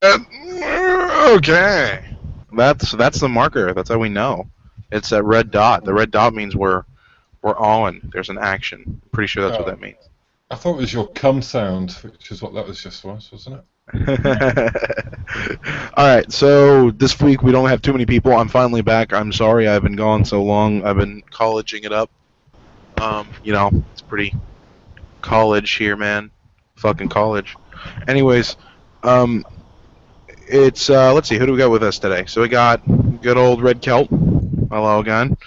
Okay. That's the marker. That's how we know. It's that red dot. The red dot means we're on. There's an action. I'm pretty sure that's what Oh, that means. I thought it was your cum sound, which is what that was just was, wasn't it? All right, so this week we don't have too many people. I'm finally back. I'm sorry I've been gone so long. I've been colleging it up. It's pretty college here, man. Fucking college. Anyways, um, it's let's see, who do we got with us today? So we got good old Red Celt. Hello again.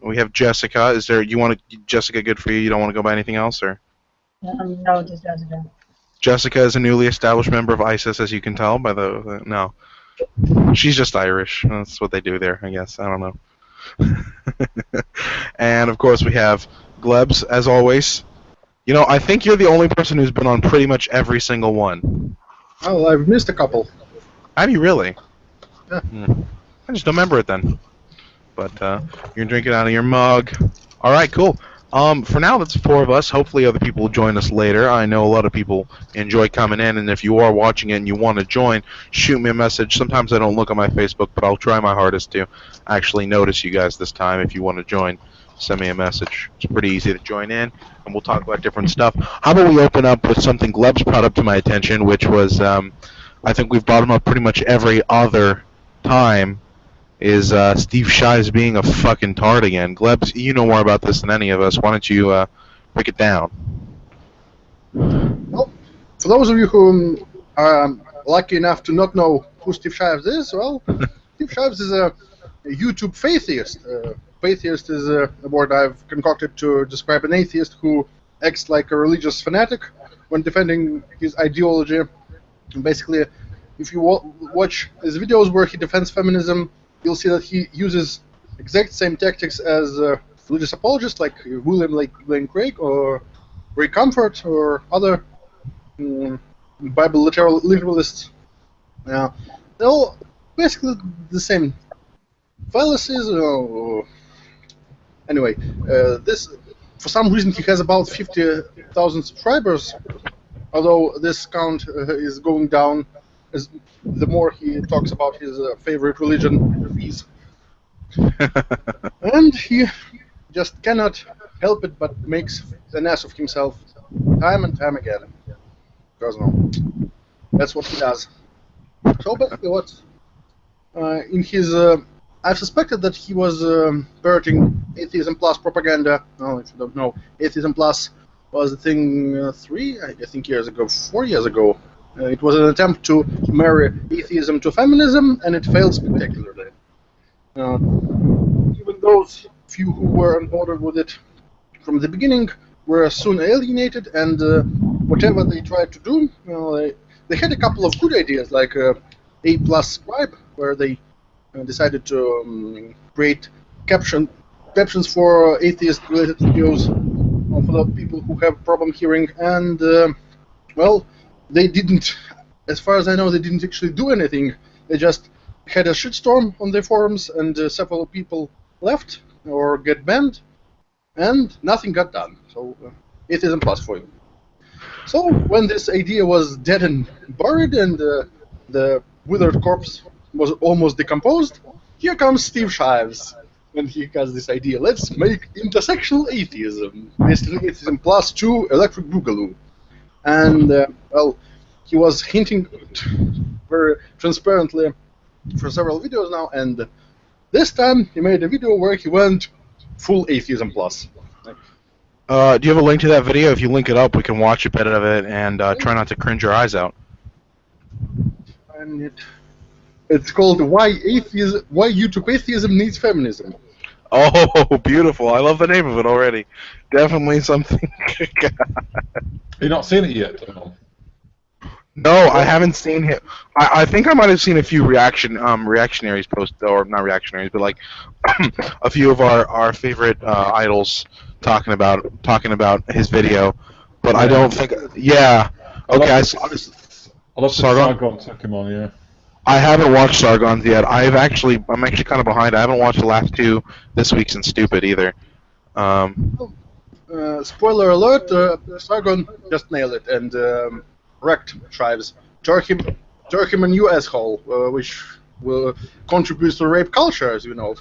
We have Jessica. Is there Jessica? Good for you. You don't want to go by anything else, or? No, just Jessica. Jessica is a newly established member of ISIS, as you can tell by the no. She's just Irish. That's what they do there, I guess. I don't know. And of course we have Glebs, as always. I think you're the only person who's been on pretty much every single one. Oh, I've missed a couple. Have you really? Yeah. I just don't remember it then. But you're drinking out of your mug. All right, cool. For now, that's 4 of us. Hopefully, other people will join us later. I know a lot of people enjoy coming in, and if you are watching it and you want to join, shoot me a message. Sometimes I don't look at my Facebook, but I'll try my hardest to actually notice you guys this time. If you want to join, send me a message. It's pretty easy to join in, and we'll talk about different stuff. How about we open up with something Gleb's brought up to my attention, which was, I think we've brought him up pretty much every other time, is Steve Shives being a fucking tard again. Glebs, you know more about this than any of us. Why don't you break it down? Well, for those of you who are lucky enough to not know who Steve Shives is, well, Steve Shives is a YouTube fatheist. Fatheist is a word I've concocted to describe an atheist who acts like a religious fanatic when defending his ideology. And basically, if you watch his videos where he defends feminism, you'll see that he uses exact same tactics as religious apologists like William Lane Craig or Ray Comfort or other Bible literalists. They're all basically the same fallacies. Anyway, this for some reason he has about 50,000 subscribers, although this count is going down as the more he talks about his favorite religion, fees. And he just cannot help it but makes an ass of himself time and time again. Because that's what he does. So basically what in his I've suspected that he was parroting Atheism Plus propaganda. Oh, if you don't know, Atheism Plus was a thing 4 years ago. It was an attempt to marry atheism to feminism, and it failed spectacularly. Even those few who were on board with it from the beginning were soon alienated, and whatever they tried to do, they had a couple of good ideas, like A plus scribe, where they decided to create captions for atheist-related videos for the people who have problem hearing, and well, they didn't, as far as I know, they didn't actually do anything. They just had a shitstorm on their forums, and several people left or get banned, and nothing got done. So Atheism Plus for you. So when this idea was dead and buried, and the withered corpse was almost decomposed, here comes Steve Shives, and he has this idea: let's make intersectional atheism, basically Atheism Plus 2 Electric Boogaloo. And well, he was hinting very transparently for several videos now, and this time he made a video where he went full Atheism Plus. Do you have a link to that video? If you link it up, we can watch a bit of it and try not to cringe our eyes out. And it's called "Why YouTube Atheism Needs Feminism." Oh, beautiful! I love the name of it already. Definitely something. You've not seen it yet? No, I haven't seen it. I think I might have seen a few reactionaries post, or not reactionaries, but like a few of our favorite idols talking about his video. But I don't think. Yeah. Okay. I love Sargon took him on. Yeah. I haven't watched Sargon's yet. I'm actually kind of behind. I haven't watched the last 2 this week's in Stupid either. Spoiler alert: Sargon just nailed it and wrecked Shives. Tore him Turk him a new asshole, which will contribute to rape culture, as you know.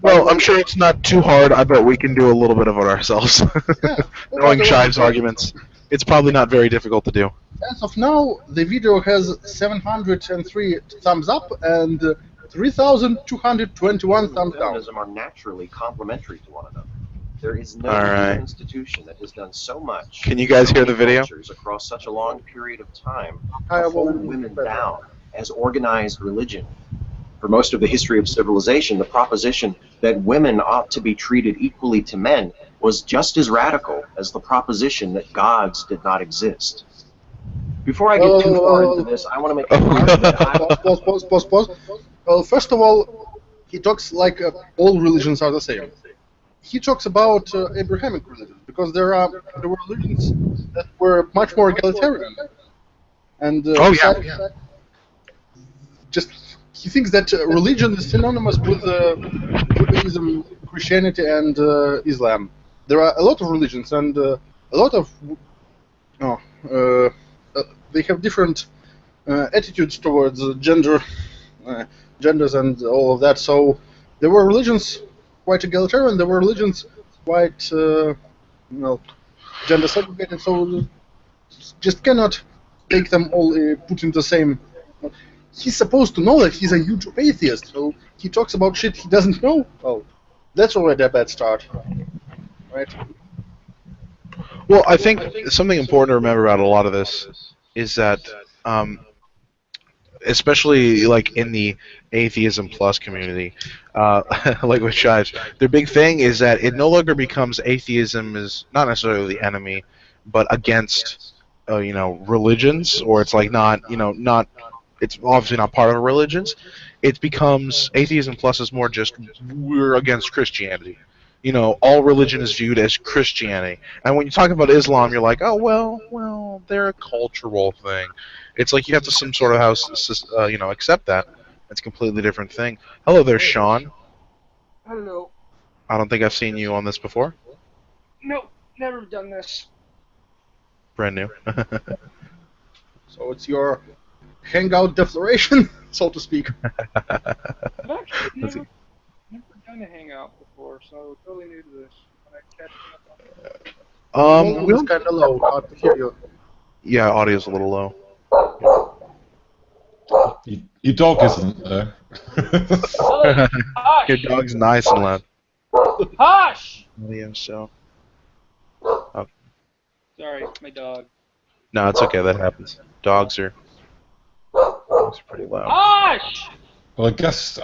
Well, I'm sure it's not too hard. I bet we can do a little bit of it ourselves. Yeah. Knowing Shive's arguments, it's probably not very difficult to do. As of now, the video has 703 thumbs up and 3,221 thumbs down. Feminism are naturally complementary to one another. There is no All right. institution that has done so much. Can you guys so hear many the video? cultures across such a long period of time I to will- hold women down as organized religion. For most of the history of civilization, the proposition that women ought to be treated equally to men was just as radical as the proposition that gods did not exist. Before I get too far into this, I want to make a point that Pause. Well, first of all, he talks like all religions are the same. He talks about Abrahamic religions because there were religions that were much more egalitarian. And Oh, yeah. just he thinks that religion is synonymous with Judaism, Christianity, and Islam. There are a lot of religions and a lot of they have different attitudes towards genders and all of that. So there were religions quite egalitarian. There were religions quite gender segregated. So just cannot take them all put in the same. He's supposed to know that he's a huge atheist. So he talks about shit he doesn't know. Oh, that's already a bad start, right? Well, I think something important to remember about a lot of this is that, especially like in the atheism plus community, like with Shives, their big thing is that it no longer becomes atheism is not necessarily the enemy, but against, religions, or it's like not, it's obviously not part of religions. It becomes atheism plus is more just we're against Christianity. All religion is viewed as Christianity. And when you talk about Islam, you're like, oh, well, they're a cultural thing. It's like you have to some sort of accept that. It's a completely different thing. Hello there, Sean. Hello. I don't think I've seen you on this before. Nope, never done this. Brand new. So it's your hangout declaration, so to speak. I've actually never done a hangout before, so totally new to this. When I catch up on It's kind of low. Hard to hear you. Yeah, audio's a little low. Your dog isn't there. Hush! Your dog's nice and loud. Hush! Audio, so. Sorry, my dog. No, it's okay. That happens. Dogs are pretty loud. Hush! Well, I guess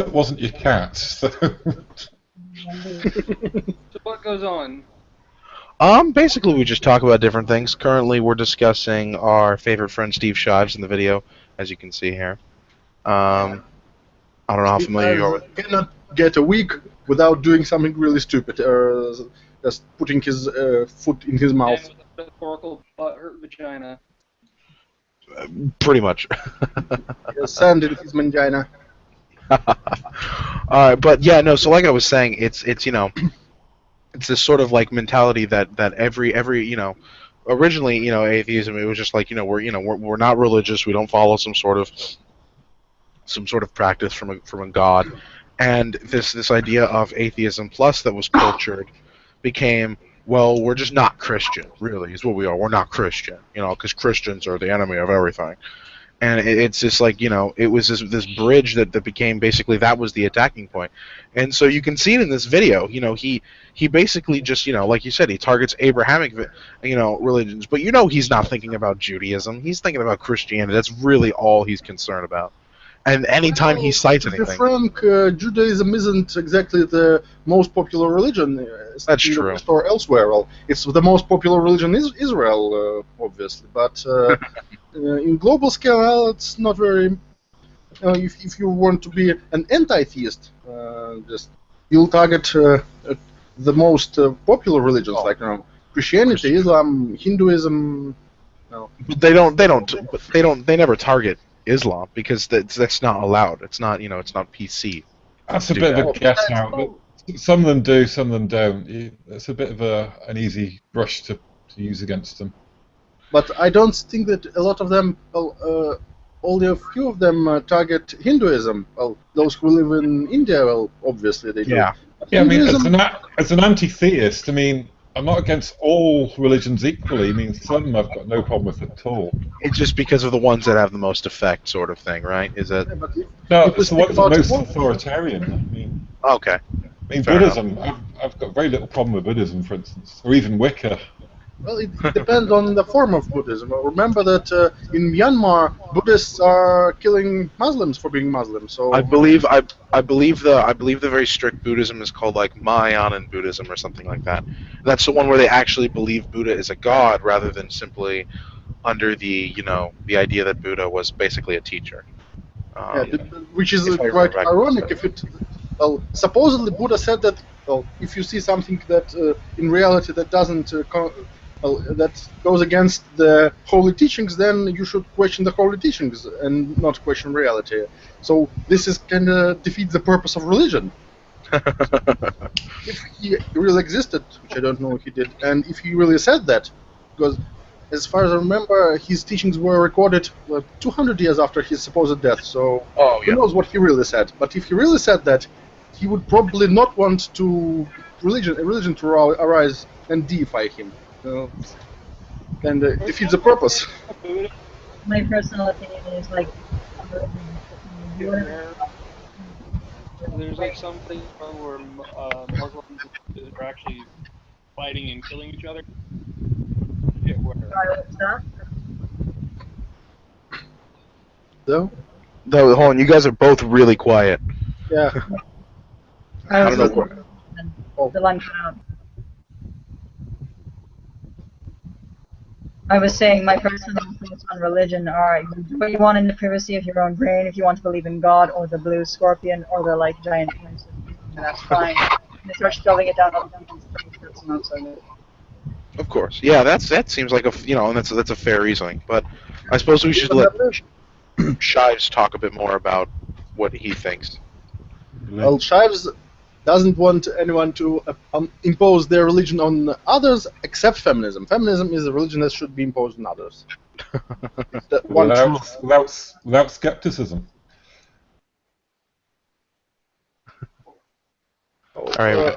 it wasn't your cat. So. So what goes on? Basically, we just talk about different things. Currently, we're discussing our favorite friend Steve Shives in the video, as you can see here. I don't know how familiar you are with. Cannot get a week without doing something really stupid, or just putting his foot in his mouth. Man with a metaphorical butt-hurt vagina. Pretty much. Sand in his mangina. Alright, but yeah, no, so like I was saying, it's it's this sort of like mentality that every originally, atheism, it was just like, we're not religious, we don't follow some sort of practice from a god. And this idea of atheism plus that was cultured became, well, we're just not Christian, really, is what we are. We're not Christian, because Christians are the enemy of everything. And it's just like, it was this bridge that became basically that was the attacking point. And so you can see it in this video. He basically just, like you said, he targets Abrahamic, religions. But he's not thinking about Judaism. He's thinking about Christianity. That's really all he's concerned about. And anytime he cites To be anything, frank, Judaism isn't exactly the most popular religion. That's in the true. West or elsewhere. Well, it's the most popular religion is Israel, obviously, but in global scale, well, it's not very. If you want to be an anti-theist, just you'll target the most popular religions like Christianity, Islam, Hinduism. No. but they never target Islam because that's not allowed. It's not it's not PC. That's a Do bit of a that. guess out. But some of them do, some of them don't. It's a bit of an easy brush to use against them. But I don't think that a lot of them, all only a few of them target Hinduism. Well, those who live in India, well, obviously they do. Yeah. Yeah, I mean, Hinduism, as an anti-theist, I mean, I'm not against all religions equally. I mean, some I've got no problem with at all. It's just because of the ones that have the most effect, sort of thing, right? Is that yeah, but No, if we it's the speak ones that are about most equality, authoritarian. okay? I mean Fair Buddhism, I've got very little problem with Buddhism, for instance, or even Wicca. well, it depends on the form of Buddhism. Remember that in Myanmar, Buddhists are killing Muslims for being Muslims. So I believe the very strict Buddhism is called like Mahayanan Buddhism or something like that. That's the one where they actually believe Buddha is a god rather than simply under the the idea that Buddha was basically a teacher. yeah, which is if I quite remember ironic. If it, well, supposedly Buddha said that, well, if you see something that in reality that doesn't that goes against the holy teachings, then you should question the holy teachings and not question reality. So this is kind of defeats the purpose of religion. If he really existed, which I don't know if he did, and if he really said that, because as far as I remember, his teachings were recorded 200 years after his supposed death, so Oh who knows what he really said. But if he really said that, he would probably not want a religion to arise and deify him. And defeats the purpose. My personal opinion is like, There's like something where Muslims are actually fighting and killing each other. Yeah, where? So, Though, hold on, you guys are both really quiet. yeah. I don't know where. The line cut out. I was saying my personal thoughts on religion are you do what you want in the privacy of your own brain. If you want to believe in God or the blue scorpion or the like giant person, that's fine. If you start shoving it down other people's throats, that's not so good. Of course, yeah. That seems like and that's a fair reasoning. But I suppose we should let Shives talk a bit more about what he thinks. Well, Shives doesn't want anyone to impose their religion on others except feminism. Feminism is a religion that should be imposed on others. It's the one truth. Without skepticism. All right.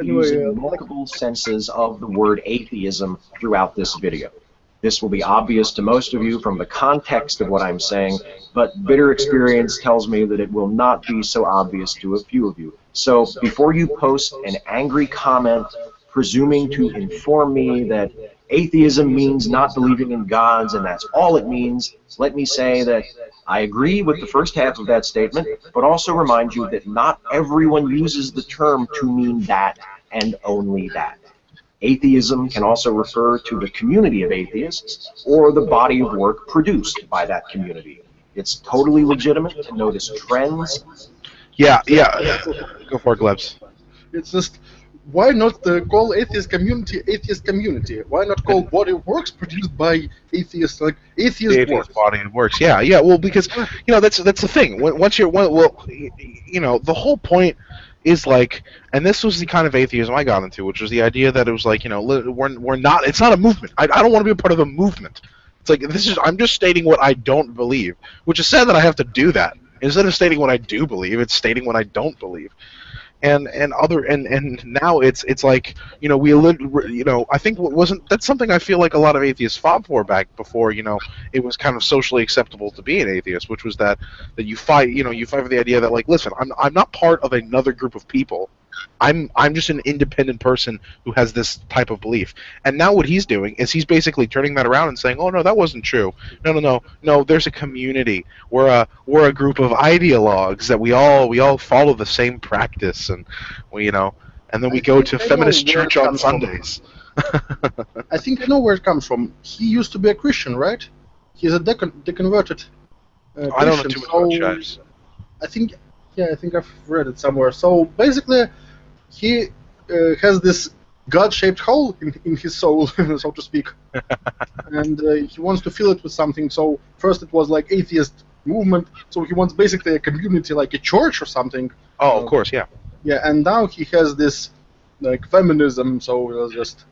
Anyway, Using multiple senses of the word atheism throughout this video. This will be obvious to most of you from the context of what I'm saying, but bitter experience tells me that it will not be so obvious to a few of you. So before you post an angry comment presuming to inform me that atheism means not believing in gods and that's all it means, let me say that I agree with the first half of that statement, but also remind you that not everyone uses the term to mean that and only that. Atheism can also refer to the community of atheists or the body of work produced by that community. It's totally legitimate to notice trends. Yeah. Go for it, Glebs. it's just, why not call atheist community? Why not call body of works produced by atheists, like atheist The works? atheist body of works. Yeah. Well, because that's the thing. Once you're the whole point is like, and this was the kind of atheism I got into, which was the idea that it was like, we're not. It's not a movement. I don't want to be a part of a movement. It's like I'm just stating what I don't believe, which is sad that I have to do that. Instead of stating what I do believe, it's stating what I don't believe. And now it's like I think that's something I feel like a lot of atheists fought for back before it was kind of socially acceptable to be an atheist, which was that you fight for the idea that, like, listen, I'm not part of another group of people. I'm just an independent person who has this type of belief. And now what he's doing is he's basically turning that around and saying, oh no, that wasn't true. No, there's a community. We're a group of ideologues that we all follow the same practice, and and then we go to feminist church on Sundays. I think I know where it comes from. He used to be a Christian, right? He's a deconverted Christian. I don't know too much about Shives. I think I've read it somewhere. So basically, he has this God-shaped hole in his soul, so to speak, and he wants to fill it with something. So first it was like atheist movement, so he wants basically a community, like a church or something. Oh, of course, yeah. Yeah, and now he has this like feminism, so it was just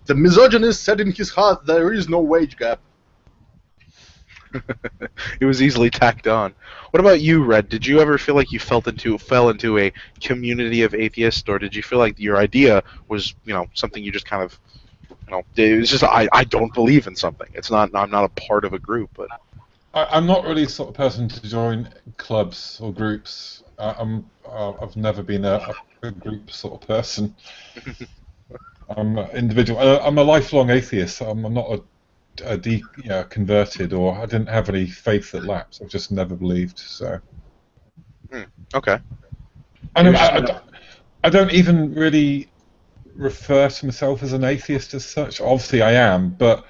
the misogynist said in his heart there is no wage gap. It was easily tacked on. What about you, Red? Did you ever feel like you fell into a community of atheists, or did you feel like your idea was, something you just kind of, it was just I don't believe in something. It's not I'm not a part of a group, but I'm not really the sort of person to join clubs or groups. I've never been a group sort of person. I'm an individual. I'm a lifelong atheist. I'm not converted, or I didn't have any faith that lapsed. I've just never believed. So. Okay. And I don't even really refer to myself as an atheist as such. Obviously, I am, but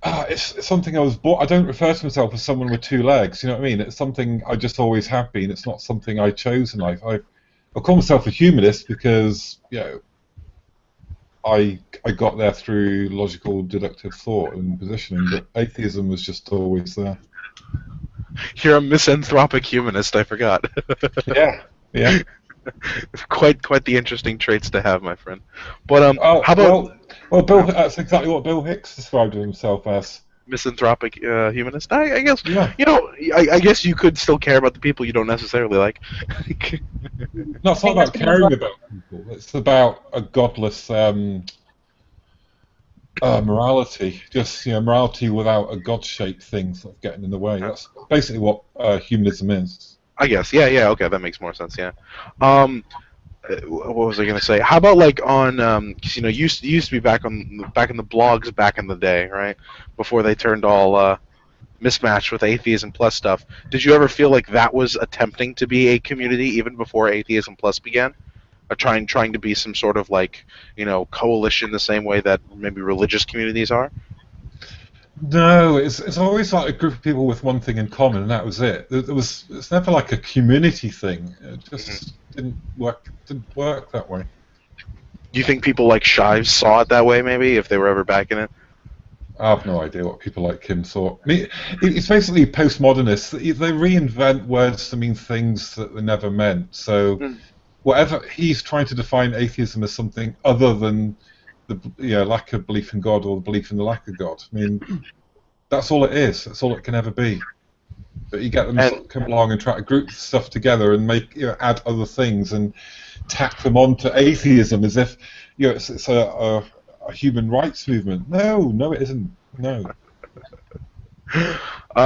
it's something I was born. I don't refer to myself as someone with two legs. You know what I mean? It's something I just always have been. It's not something I chose in life. I call myself a humanist because I got there through logical, deductive thought and positioning, but atheism was just always there. You're a misanthropic humanist. I forgot. Yeah. Quite the interesting traits to have, my friend. But how about? Well, Bill. That's exactly what Bill Hicks described himself as. Misanthropic humanist. I guess. Yeah. I guess you could still care about the people you don't necessarily like. No, it's not about caring about people. It's about a godless morality. Just morality without a god-shaped thing sort of getting in the way. That's basically what humanism is. I guess. Yeah. Okay, that makes more sense. Yeah. What was I gonna say? How about like on cause, used to be back in the blogs back in the day, right? Before they turned all mismatched with Atheism Plus stuff. Did you ever feel like that was attempting to be a community even before Atheism Plus began? Or trying to be some sort of like, coalition the same way that maybe religious communities are? No, it's always like a group of people with one thing in common, and that was it. It's never like a community thing. It just didn't work that way. Do you think people like Shives saw it that way, maybe, if they were ever back in it? I have no idea what people like him thought. I mean, it's basically postmodernists. They reinvent words to mean things that they never meant. So, whatever he's trying to define atheism as something other than the lack of belief in God or the belief in the lack of God. I mean, that's all it is. That's all it can ever be. But you get them to come along and try to group stuff together and make add other things and tack them onto atheism as if it's a human rights movement. No, it isn't. No.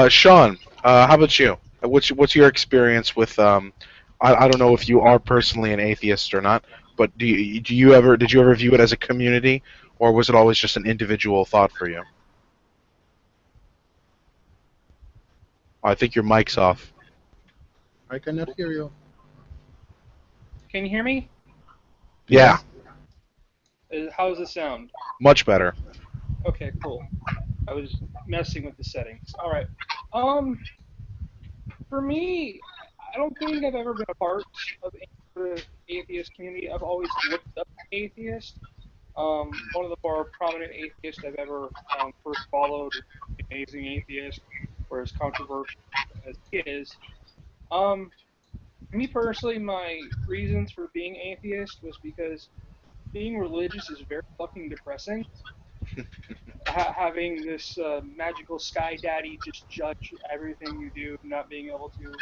Sean, how about you? What's your experience with I don't know if you are personally an atheist or not, but did you ever view it as a community, or was it always just an individual thought for you? I think your mic's off. I cannot hear you. Can you hear me? Yeah. How does it sound? Much better. Okay, cool. I was messing with the settings. All right. For me, I don't think I've ever been a part of the atheist community. I've always looked up to atheists. One of the more prominent atheists I've ever first followed is The Amazing Atheist, or as controversial as he is. Me personally, my reasons for being atheist was because being religious is very fucking depressing. Having this magical sky daddy just judge everything you do, not being able to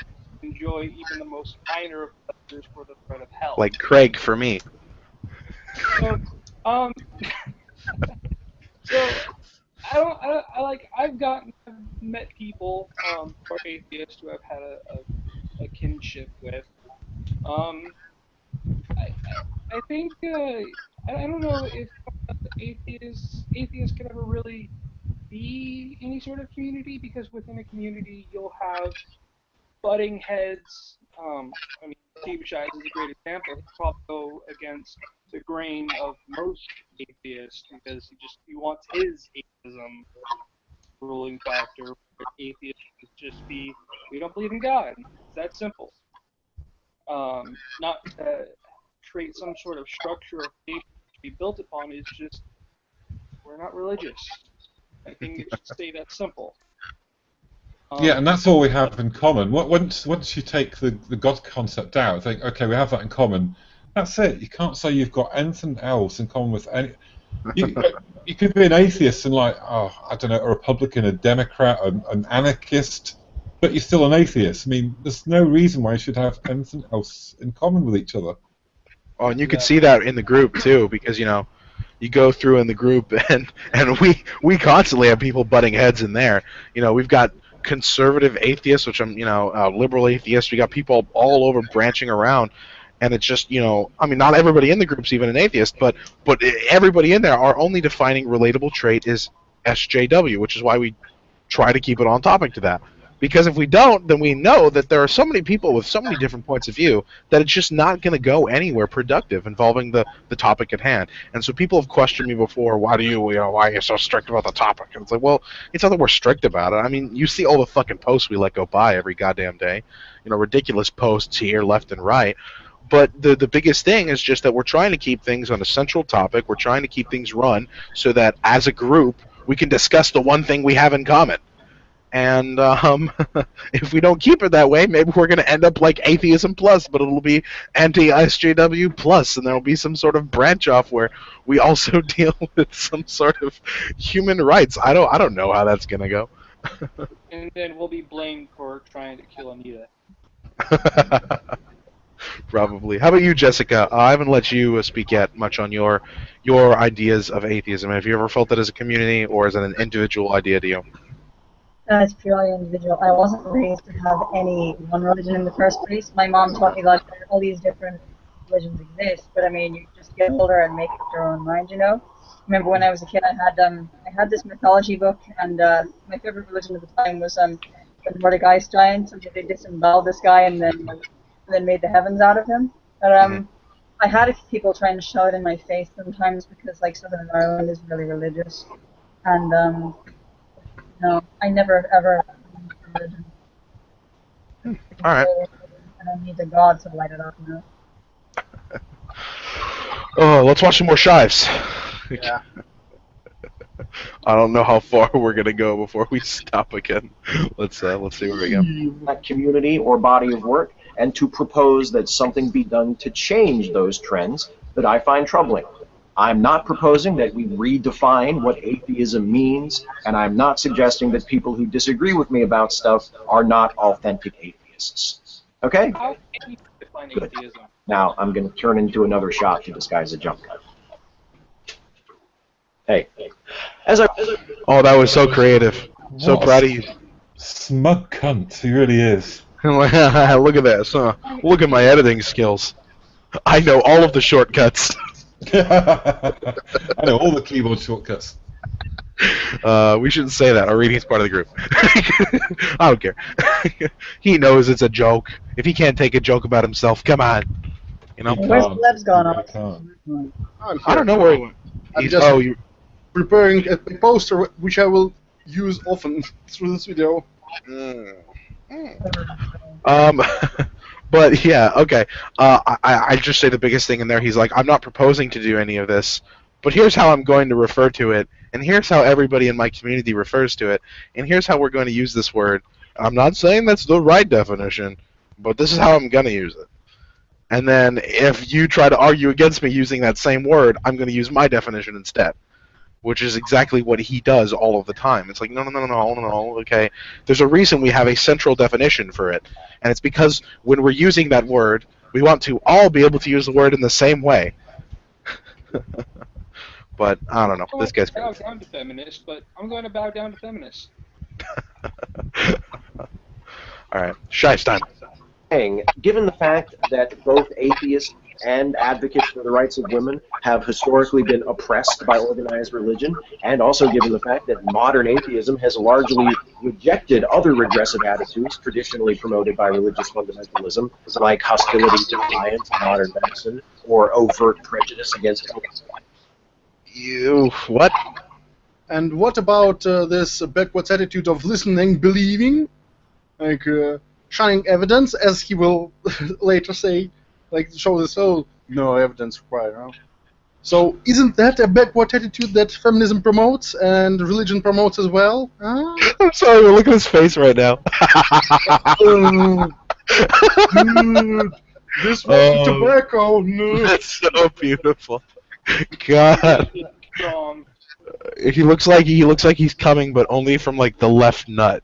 enjoy even the most minor of pleasures for the threat of hell. Like Craig for me. So, I've met people who are atheists who I've had a kinship with. I think I don't know if atheists can ever really be any sort of community, because within a community you'll have butting heads. I mean, Steve Shives is a great example. He'll probably go against the grain of most atheists because he wants his atheism ruling factor. Atheists just be, we don't believe in God. It's that simple. Not create some sort of structure of faith to be built upon. Is just, we're not religious. I think it should stay that simple. Yeah, and that's all we have in common. Once you take the God concept out, think, okay, we have that in common. That's it. You can't say you've got anything else in common with any. You could be an atheist and like, oh, I don't know, a Republican, a Democrat, an anarchist, but you're still an atheist. I mean, there's no reason why you should have anything else in common with each other. Oh, and you can see that in the group too, because you go through in the group, and we constantly have people butting heads in there. We've got conservative atheists, which I'm liberal atheists. We got people all over branching around, and it's just I mean, not everybody in the group's even an atheist, but everybody in there, our only defining relatable trait is SJW, which is why we try to keep it on topic to that. Because if we don't, then we know that there are so many people with so many different points of view that it's just not going to go anywhere productive involving the topic at hand. And so people have questioned me before, why are you so strict about the topic? And it's like, well, it's not that we're strict about it. I mean, you see all the fucking posts we let go by every goddamn day. Ridiculous posts here, left and right. But the biggest thing is just that we're trying to keep things on a central topic. We're trying to keep things run so that as a group we can discuss the one thing we have in common. And if we don't keep it that way, maybe we're going to end up like Atheism Plus, but it'll be Anti-SJW Plus, and there'll be some sort of branch off where we also deal with some sort of human rights. I don't know how that's going to go. And then we'll be blamed for trying to kill Anita. Probably. How about you, Jessica? I haven't let you speak yet much on your ideas of atheism. Have you ever felt that as a community, or is it an individual idea to you? It's purely individual. I wasn't raised to have any one religion in the first place. My mom taught me that all these different religions exist, but I mean, you just get older and make up your own mind, Remember when I was a kid, I had this mythology book, and my favorite religion at the time was the Nordic ice giant. So they disemboweled this guy and then made the heavens out of him. But I had a few people trying to shove it in my face sometimes because Southern Ireland is really religious, and no, I never ever religion. All right. I don't need the God to light it up, Oh, let's watch some more shives. Yeah. I don't know how far we're gonna go before we stop again. Let's see where we go. That community or body of work, and to propose that something be done to change those trends that I find troubling. I'm not proposing that we redefine what atheism means, and I'm not suggesting that people who disagree with me about stuff are not authentic atheists. Okay? How can you define Good. atheism? Now I'm going to turn into another shot to disguise a jump cut. Hey, Oh, that was so creative. So What? proud of you. Smug cunt, he really is. Look at this. Huh? Look at my editing skills. I know all of the shortcuts. I know all the keyboard shortcuts. We shouldn't say that. Our reading's part of the group. I don't care. He knows it's a joke. If he can't take a joke about himself, come on. Where's the Leb's gone I off? can't. I don't know where he went. I'm just you. preparing a poster which I will use often through this video. But yeah, okay. I just say the biggest thing in there. He's like, I'm not proposing to do any of this, but here's how I'm going to refer to it, and here's how everybody in my community refers to it, and here's how we're going to use this word. I'm not saying that's the right definition, but this is how I'm going to use it. And then if you try to argue against me using that same word, I'm going to use my definition instead, which is exactly what he does all of the time. It's like, no, okay. There's a reason we have a central definition for it, and it's because when we're using that word, we want to all be able to use the word in the same way. But I don't know. This guy's bow crazy. down to feminists, but I'm going to bow down to feminists. All right, Shive's time. Given the fact that both atheists and advocates for the rights of women have historically been oppressed by organized religion, and also given the fact that modern atheism has largely rejected other regressive attitudes traditionally promoted by religious fundamentalism, like hostility to science, modern medicine, or overt prejudice against You what? And what about this backwards attitude of listening, believing, shunning evidence, as he will later say, show this, oh, no evidence required. Huh? So isn't that a backward attitude that feminism promotes and religion promotes as well? Huh? I'm sorry, but look at his face right now. Dude, this wasn't tobacco, no. That's so beautiful. God. Wrong. He looks like he's coming, but only from like the left nut.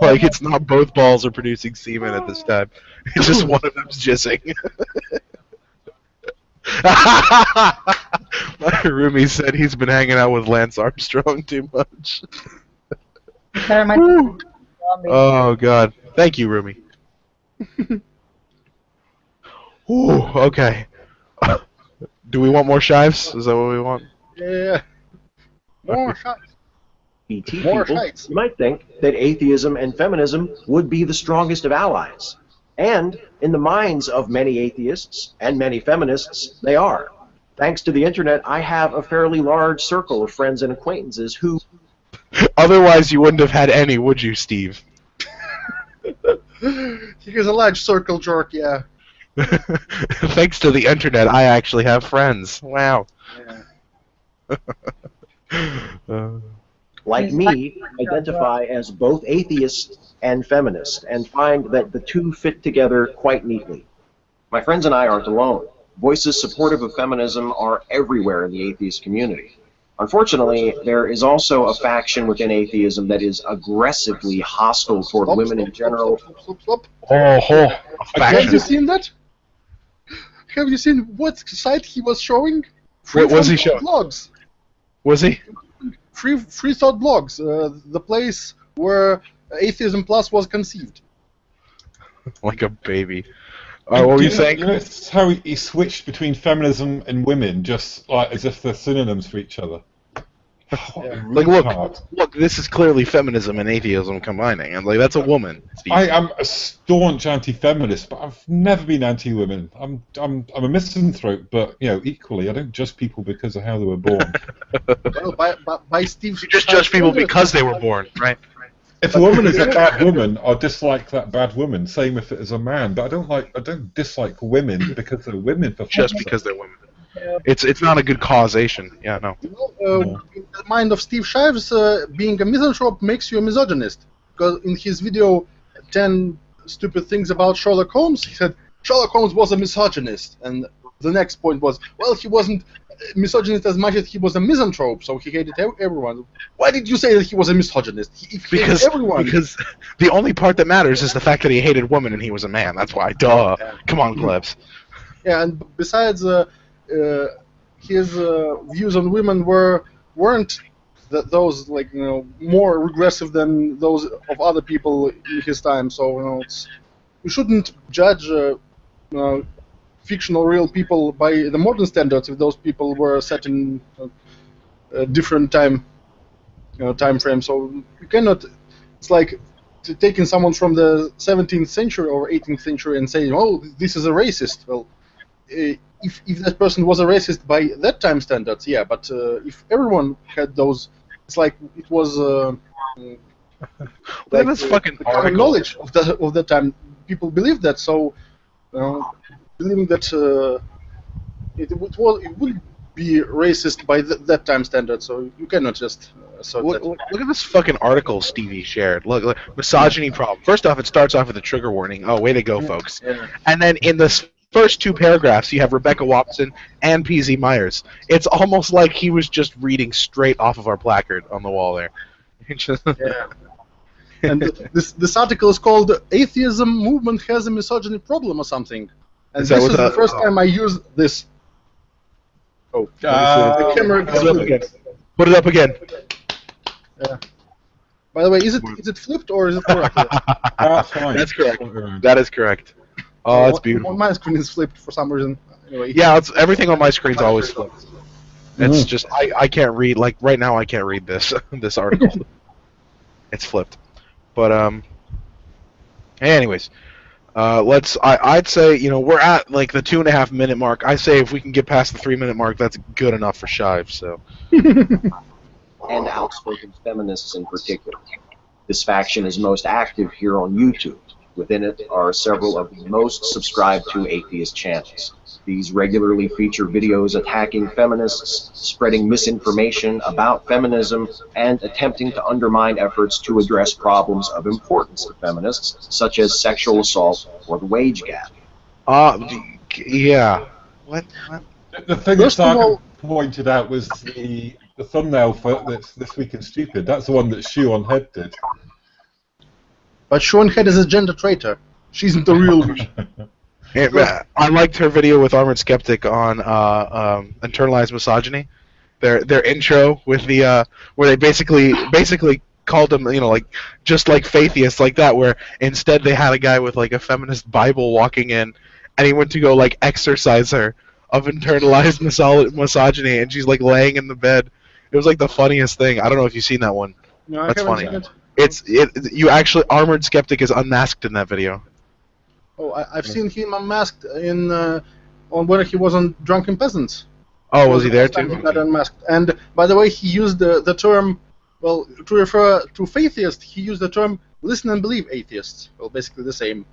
Like it's not both balls are producing semen at this time. It's just one of them's jizzing. My roomie said he's been hanging out with Lance Armstrong too much. Better mind zombie. Oh God! Thank you, roomie. Ooh, okay. Do we want more shives? Is that what we want? Yeah. More shots. ET More people, shites. you might think that atheism and feminism would be the strongest of allies. And in the minds of many atheists and many feminists, they are. Thanks to the internet, I have a fairly large circle of friends and acquaintances who... Otherwise, you wouldn't have had any, would you, Steve? He has a large circle jerk, yeah. Thanks to the internet, I actually have friends. Wow. Yeah. like me, identify as both atheist and feminist, and find that the two fit together quite neatly. My friends and I aren't alone. Voices supportive of feminism are everywhere in the atheist community. Unfortunately, there is also a faction within atheism that is aggressively hostile toward women in general. Stop. Oh, Have you seen that? Have you seen what site he was showing? What was he showing? Blogs. Was he? Free thought blogs. The place where Atheism Plus was conceived. Like a baby. What were you saying? You notice how he switched between feminism and women, just like as if they're synonyms for each other. Yeah. Like, look, this is clearly feminism and atheism combining, and like that's a woman. Steve. I am a staunch anti-feminist, but I've never been anti-women. I'm a misanthrope, but equally, I don't judge people because of how they were born. Well, by Steve's... You just judge people because they were born, right? If a woman is a bad woman, I dislike that bad woman. Same if it is a man, but I don't dislike women because they're women. Just because they're women. It's not a good causation. Yeah, no. In the mind of Steve Shives, being a misanthrope makes you a misogynist. Because in his video, 10 Stupid Things About Sherlock Holmes, he said, Sherlock Holmes was a misogynist. And the next point was, well, he wasn't misogynist as much as he was a misanthrope, so he hated everyone. Why did you say that he was a misogynist? He hated everyone. Because the only part that matters is the fact that he hated women and he was a man. That's why. Duh. Yeah. Come on, Klebs. Yeah, and besides, his views on women weren't those more regressive than those of other people in his time. So we shouldn't judge fictional real people by the modern standards if those people were set in a different time frame. So you cannot. It's like taking someone from the 17th century or 18th century and saying, "Oh, this is a racist." Well, if that person was a racist by that time standards, yeah. But if everyone had those, it's like it was. Like this fucking common knowledge of that time. People believed that, so believing that it would be racist by that time standard, so you cannot just assert that. Look at this fucking article Stevie shared. Look, misogyny problem. First off, it starts off with a trigger warning. Oh, way to go, folks. Yeah. And then in the first two paragraphs, you have Rebecca Watson and P.Z. Myers. It's almost like he was just reading straight off of our placard on the wall there. Yeah. And this article is called "Atheism Movement Has a Misogyny Problem" or something. And this is the first time I used this. Oh, the camera. Put it up again. Yeah. By the way, is it flipped or is it correct? That's fine. That's correct. That is correct. Oh, that's beautiful. On my screen is flipped for some reason. Anyway. Yeah, everything on my screen's always flipped. It's just I can't read, like right now I can't read this this article. It's flipped. But anyways, I'd say we're at like the 2.5 minute mark. I say if we can get past the 3 minute mark, that's good enough for Shive. So. And outspoken feminists in particular. This faction is most active here on YouTube. Within it are several of the most subscribed to atheist channels. These regularly feature videos attacking feminists, spreading misinformation about feminism, and attempting to undermine efforts to address problems of importance to feminists, such as sexual assault or the wage gap. Yeah. What? The thing that's pointed out was the thumbnail for this week in Stupid. That's the one that Shoe on Head did. But Sean Head is a gender traitor. She's not the real one. I liked her video with Armored Skeptic on internalized misogyny. Their intro with the where they basically called him, like just like Faitheists like that, where instead they had a guy with like a feminist Bible walking in, and he went to go like exorcise her of internalized misogyny, and she's like laying in the bed. It was like the funniest thing. I don't know if you've seen that one. No, That's I haven't funny. seen it. You actually Armored Skeptic is unmasked in that video. Oh, I've seen him unmasked on when he was on Drunken Peasants. Oh, was he there The last time too? He got unmasked. And by the way, he used the term, well, to refer to Faitheists, he used the term "listen and believe atheists." Well, basically the same.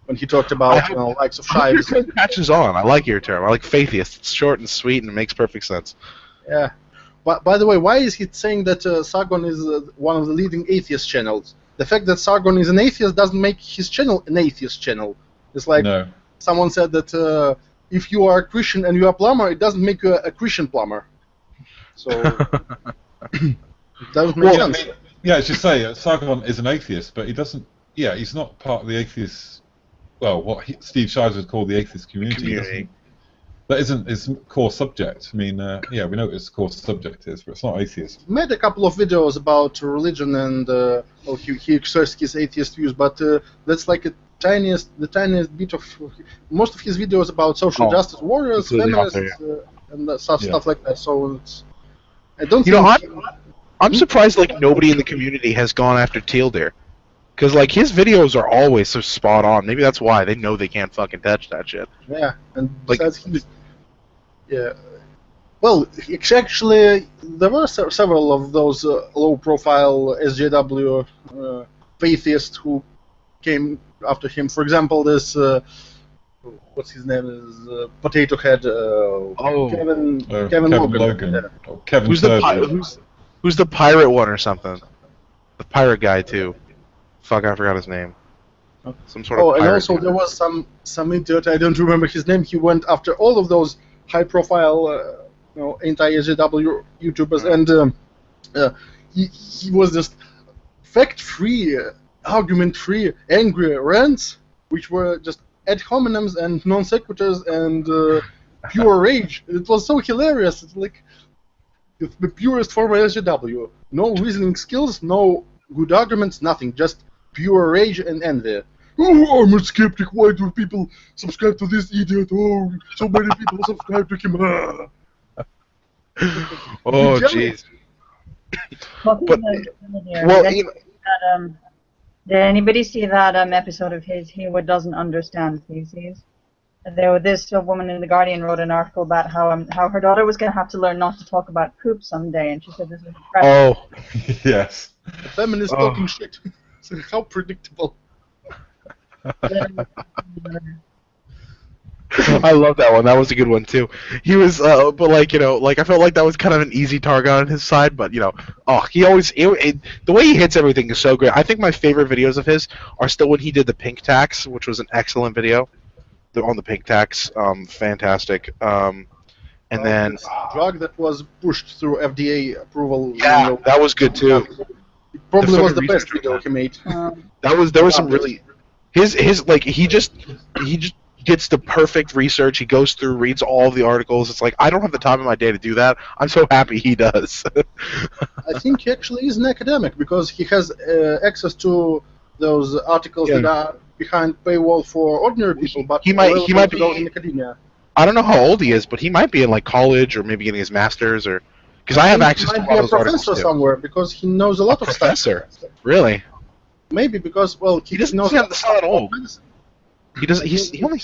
When he talked about likes of Your shives. term catches on. I like your term. I like Faithiest. It's short and sweet, and it makes perfect sense. Yeah. But by the way, why is he saying that Sargon is one of the leading atheist channels? The fact that Sargon is an atheist doesn't make his channel an atheist channel. It's like someone said that if you are a Christian and you are a plumber, it doesn't make you a Christian plumber. So it doesn't make sense. Yeah, I should say Sargon is an atheist, but he doesn't. Yeah, he's not part of the atheist. Well, what Steve Shives would call the atheist community. That isn't his core subject. I mean, yeah, we know what his core subject is, but it's not atheism. He made a couple of videos about religion and he expressed his atheist views, but that's like the tiniest bit of most of his videos about social justice warriors, feminists, and stuff like that. So it's, I don't think. I'm surprised like nobody in the community has gone after Teal Deer, because like his videos are always so spot on. Maybe that's why they know they can't fucking touch that shit. Yeah, and besides yeah. Well, actually, there were several of those low-profile SJW faitheists who came after him. For example, this what's his name is Potato Head. Kevin Logan. Yeah. Kevin. Who's the pirate one or something? The pirate guy too. Fuck, I forgot his name. Some sort of. Oh, and also there was some idiot. I don't remember his name. He went after all of those high-profile, anti-SJW YouTubers, and he was just fact-free, argument-free, angry rants, which were just ad hominems and non sequiturs and pure rage. It was so hilarious. It's like the purest form of SJW. No reasoning skills, no good arguments, nothing. Just pure rage and envy. Oh, I'm a skeptic. Why do people subscribe to this idiot? Oh, so many people subscribe to him. Oh, jeez. Did anybody see that episode of his? He doesn't understand feces. This woman in the Guardian wrote an article about how her daughter was going to have to learn not to talk about poop someday, and she said this was Oh, yes. The feminist talking shit. So how predictable. I love that one. That was a good one too. He was, but like I felt like that was kind of an easy target on his side. But he always the way he hits everything is so great. I think my favorite videos of his are still when he did the pink tax, which was an excellent video. On the pink tax, fantastic. And then drug that was pushed through FDA approval. Yeah, that was good too. It probably was the best video he made. There was some really his like he just gets the perfect research. He goes through, reads all the articles. It's like I don't have the time in my day to do that. I'm so happy he does. I think he actually is an academic because he has access to those articles that are behind paywall for ordinary people. But he might be in academia. I don't know how old he is, but he might be in like college or maybe getting his master's or because I have access to all those articles. He might be a professor somewhere because he knows a lot of stuff. Professor, really? Maybe because he doesn't knows sound old. He doesn't. He only.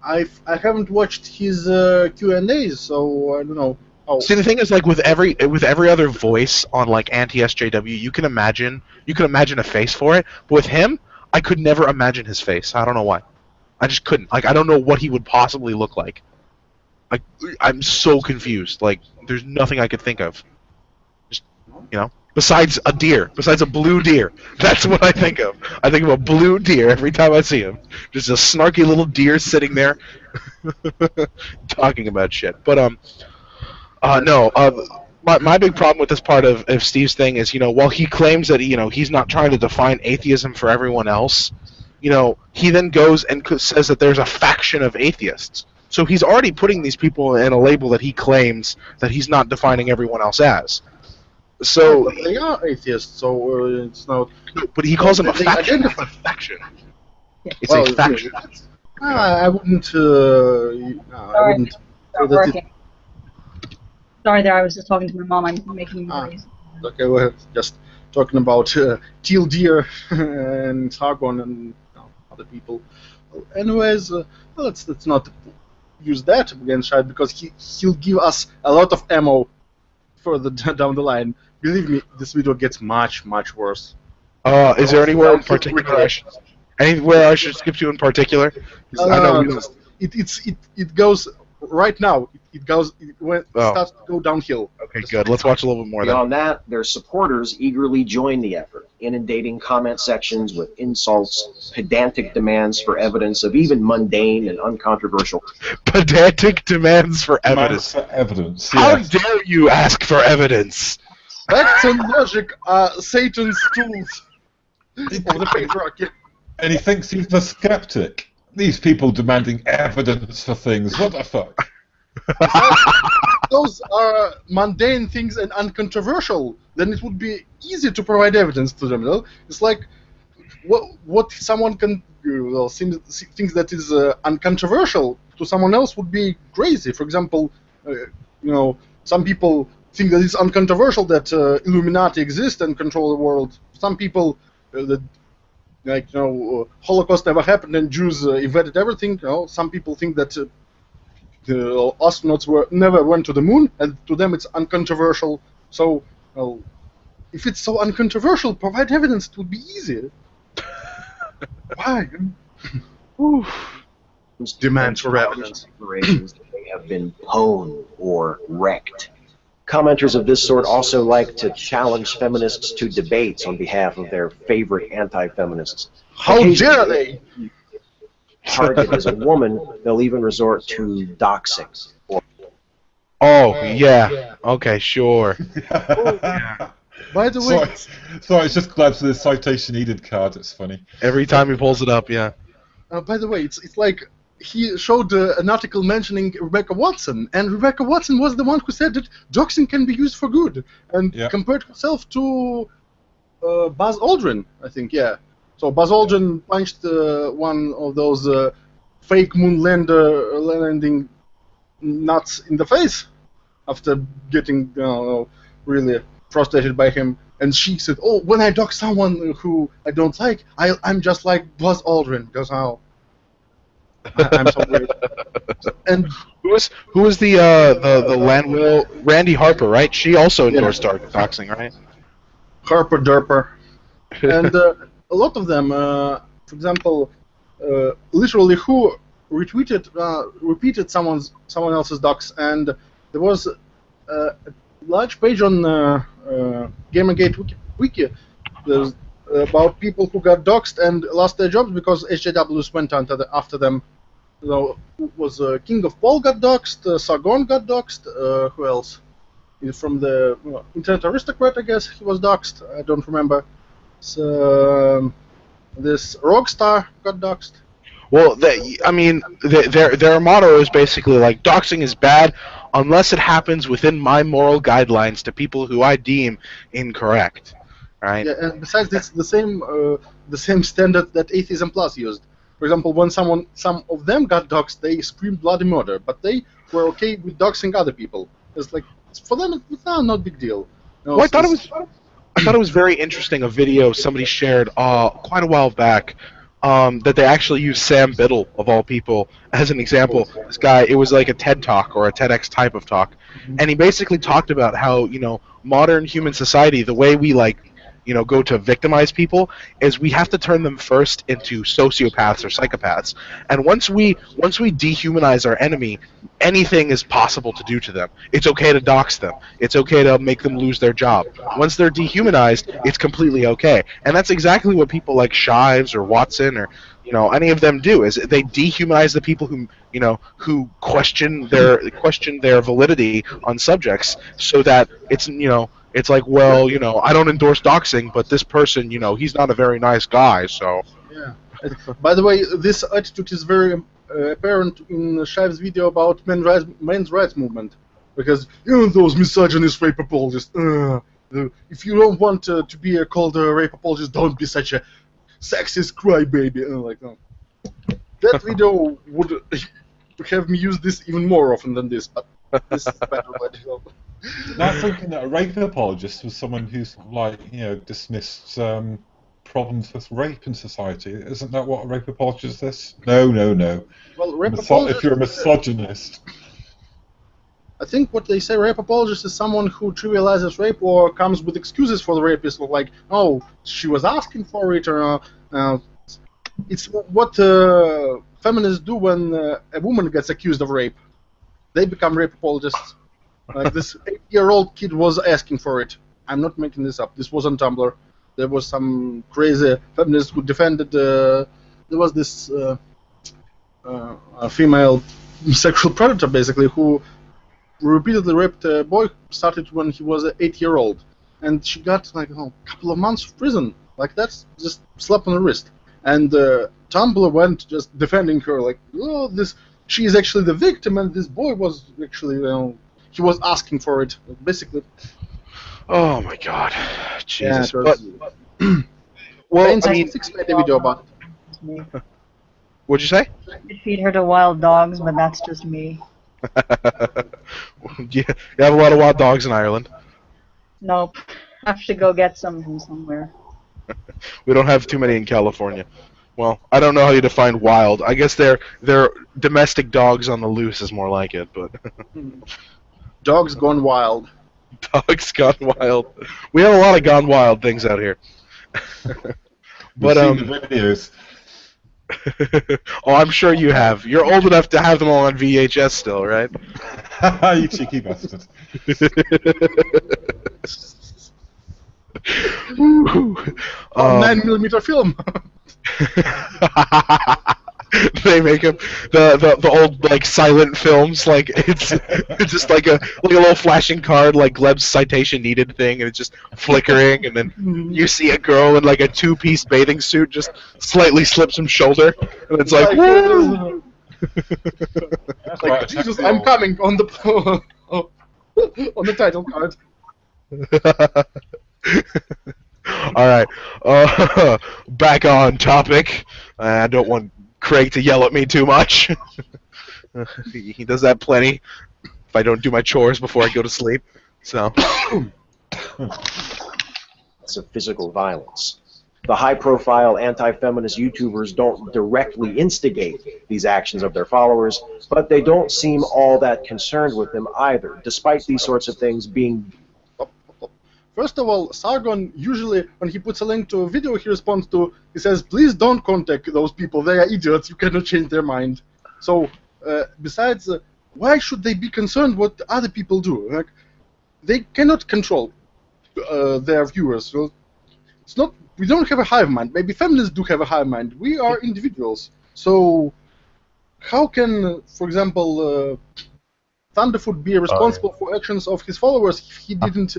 I haven't watched his Q&As, so I don't know. Oh. See, the thing is, like with every other voice on like Anti-SJW, you can imagine a face for it. But with him, I could never imagine his face. I don't know why. I just couldn't. Like, I don't know what he would possibly look like. I'm so confused. Like, there's nothing I could think of. Just, Besides a deer, besides a blue deer. That's what I think of. I think of a blue deer every time I see him. Just a snarky little deer sitting there talking about shit. But no. My big problem with this part of Steve's thing is, while he claims that he's not trying to define atheism for everyone else, he then goes and says that there's a faction of atheists. So he's already putting these people in a label that he claims that he's not defining everyone else as. So but they are atheists, so it's not. But he calls them a faction. identify- It's a faction. Yeah. It's a faction. I wouldn't. I wouldn't. Stop say that working. Sorry there, I was just talking to my mom. I'm making noise. Okay, we're just talking about teal deer and Sargon and other people. Anyways, let's not use that against Shide because he'll give us a lot of ammo further down the line. Believe me, this video gets much worse. Is there anywhere in particular I should skip to in particular? 'Cause I know we don't. It goes right now. It starts to go downhill. Okay, good. Let's watch a little bit more. Beyond that, their supporters eagerly join the effort, inundating comment sections with insults, pedantic demands for evidence of even mundane and uncontroversial. Pedantic demands for evidence. For evidence. How Yes. dare you ask for evidence? Facts and logic are Satan's tools of the patriarchy. And he thinks he's the skeptic. These people demanding evidence for things. What the fuck? Those are mundane things and uncontroversial. Then it would be easy to provide evidence to them. It's like what someone can thinks that is uncontroversial to someone else would be crazy. For example, some people think that it's uncontroversial that Illuminati exist and control the world. Some people Holocaust never happened and Jews invaded everything. Some people think that the astronauts never went to the moon, and to them it's uncontroversial. So, if it's so uncontroversial, provide evidence. It would be easier. Why? Demands for evidence. Declarations that they have been pwned or wrecked. Commenters of this sort also like to challenge feminists to debates on behalf of their favorite anti-feminists. How dare they? Target is a woman, they'll even resort to doxing. Oh, yeah. Okay, sure. By the way, Sorry, it's just glad for the citation needed card. It's funny. Every time he pulls it up, yeah. by the way, it's like he showed an article mentioning Rebecca Watson, and Rebecca Watson was the one who said that doxing can be used for good, and compared herself to Buzz Aldrin, I think, yeah. So Buzz Aldrin punched one of those fake moon landing nuts in the face after getting really frustrated by him, and she said, "Oh, when I dox someone who I don't like, I'm just like Buzz Aldrin." Because how? I'm so weird. And who was the land whale? Randy Harper, right? She also endorsed doxing, right? Harper Derper, and a lot of them, for example, literally who repeated someone else's dox, and there was a large page on Gamergate Wiki about people who got doxed and lost their jobs because SJWs went after them. Was King of Paul got doxed, Sargon got doxed, who else? From the Internet Aristocrat, I guess he was doxed, I don't remember. So, this Rockstar got doxed. Well, their motto is basically like, doxing is bad unless it happens within my moral guidelines to people who I deem incorrect. Right? Yeah, and besides, it's the same standard that Atheism Plus used. For example, when some of them got doxed, they screamed bloody murder, but they were okay with doxing other people. It's like, for them, it's not a big deal. Well, I thought it was very interesting. A video somebody shared quite a while back that they actually used Sam Biddle of all people as an example. This guy, it was like a TED Talk or a TEDx type of talk, and he basically talked about how modern human society, the way we go to victimize people is we have to turn them first into sociopaths or psychopaths. And once we dehumanize our enemy, anything is possible to do to them. It's okay to dox them. It's okay to make them lose their job. Once they're dehumanized, it's completely okay. And that's exactly what people like Shives or Watson or any of them do, is they dehumanize the people who question their validity on subjects, so that it's like, well, I don't endorse doxing, but this person, he's not a very nice guy, so. Yeah. By the way, this attitude is very apparent in Shive's video about men's rights movement, because those misogynist rape apologists. If you don't want to be called a rape apologist, don't be such a sexist crybaby. That video would have me use this even more often than this, but this is better way to go. Not thinking that a rape apologist was someone who's dismissed problems with rape in society. Isn't that what a rape apologist is? No. Well, If you're a misogynist. I think what they say, rape apologist is someone who trivializes rape or comes with excuses for the rapist, like, oh, she was asking for it, or it's what feminists do when a woman gets accused of rape. They become rape apologists. Like this 8-year-old kid was asking for it. I'm not making this up. This was on Tumblr. There was some crazy feminist who defended. There was this female sexual predator, basically, who repeatedly raped a boy. Started when he was 8-year-old, and she got like a couple of months of prison. Like that's just slap on the wrist. And Tumblr went just defending her, like, oh, she is actually the victim, and this boy was actually, he was asking for it, basically. Oh my God, Jesus! Yeah, well, I mean, made a video about it. What'd you say? I could feed her to wild dogs, but that's just me. You have a lot of wild dogs in Ireland. Nope. I have to go get some from somewhere. We don't have too many in California. Well, I don't know how you define wild. I guess they're domestic dogs on the loose is more like it, but dogs gone wild. Dogs gone wild. We have a lot of gone wild things out here. But You've seen the videos. Oh, I'm sure you have. You're old enough to have them all on VHS still, right? You cheeky bastard. 9mm film. They make them the old like silent films, like it's just like a little flashing card, like Gleb's citation needed thing, and it's just flickering, and then you see a girl in like a 2-piece bathing suit just slightly slip some shoulder, and it's like, woo! Like, Jesus, I'm coming on the on the title card. All right, back on topic. I don't want Craig to yell at me too much. He does that plenty if I don't do my chores before I go to sleep. So It's a physical violence. The high-profile anti-feminist YouTubers don't directly instigate these actions of their followers, but they don't seem all that concerned with them either, despite these sorts of things being... First of all, Sargon usually, when he puts a link to a video he responds to, he says, please don't contact those people, they are idiots, you cannot change their mind. So, besides, why should they be concerned what other people do? Like, they cannot control their viewers. So it's not, we don't have a hive mind. Maybe feminists do have a hive mind. We are individuals. So, how can, for example, Thunderfoot be responsible for actions of his followers if he didn't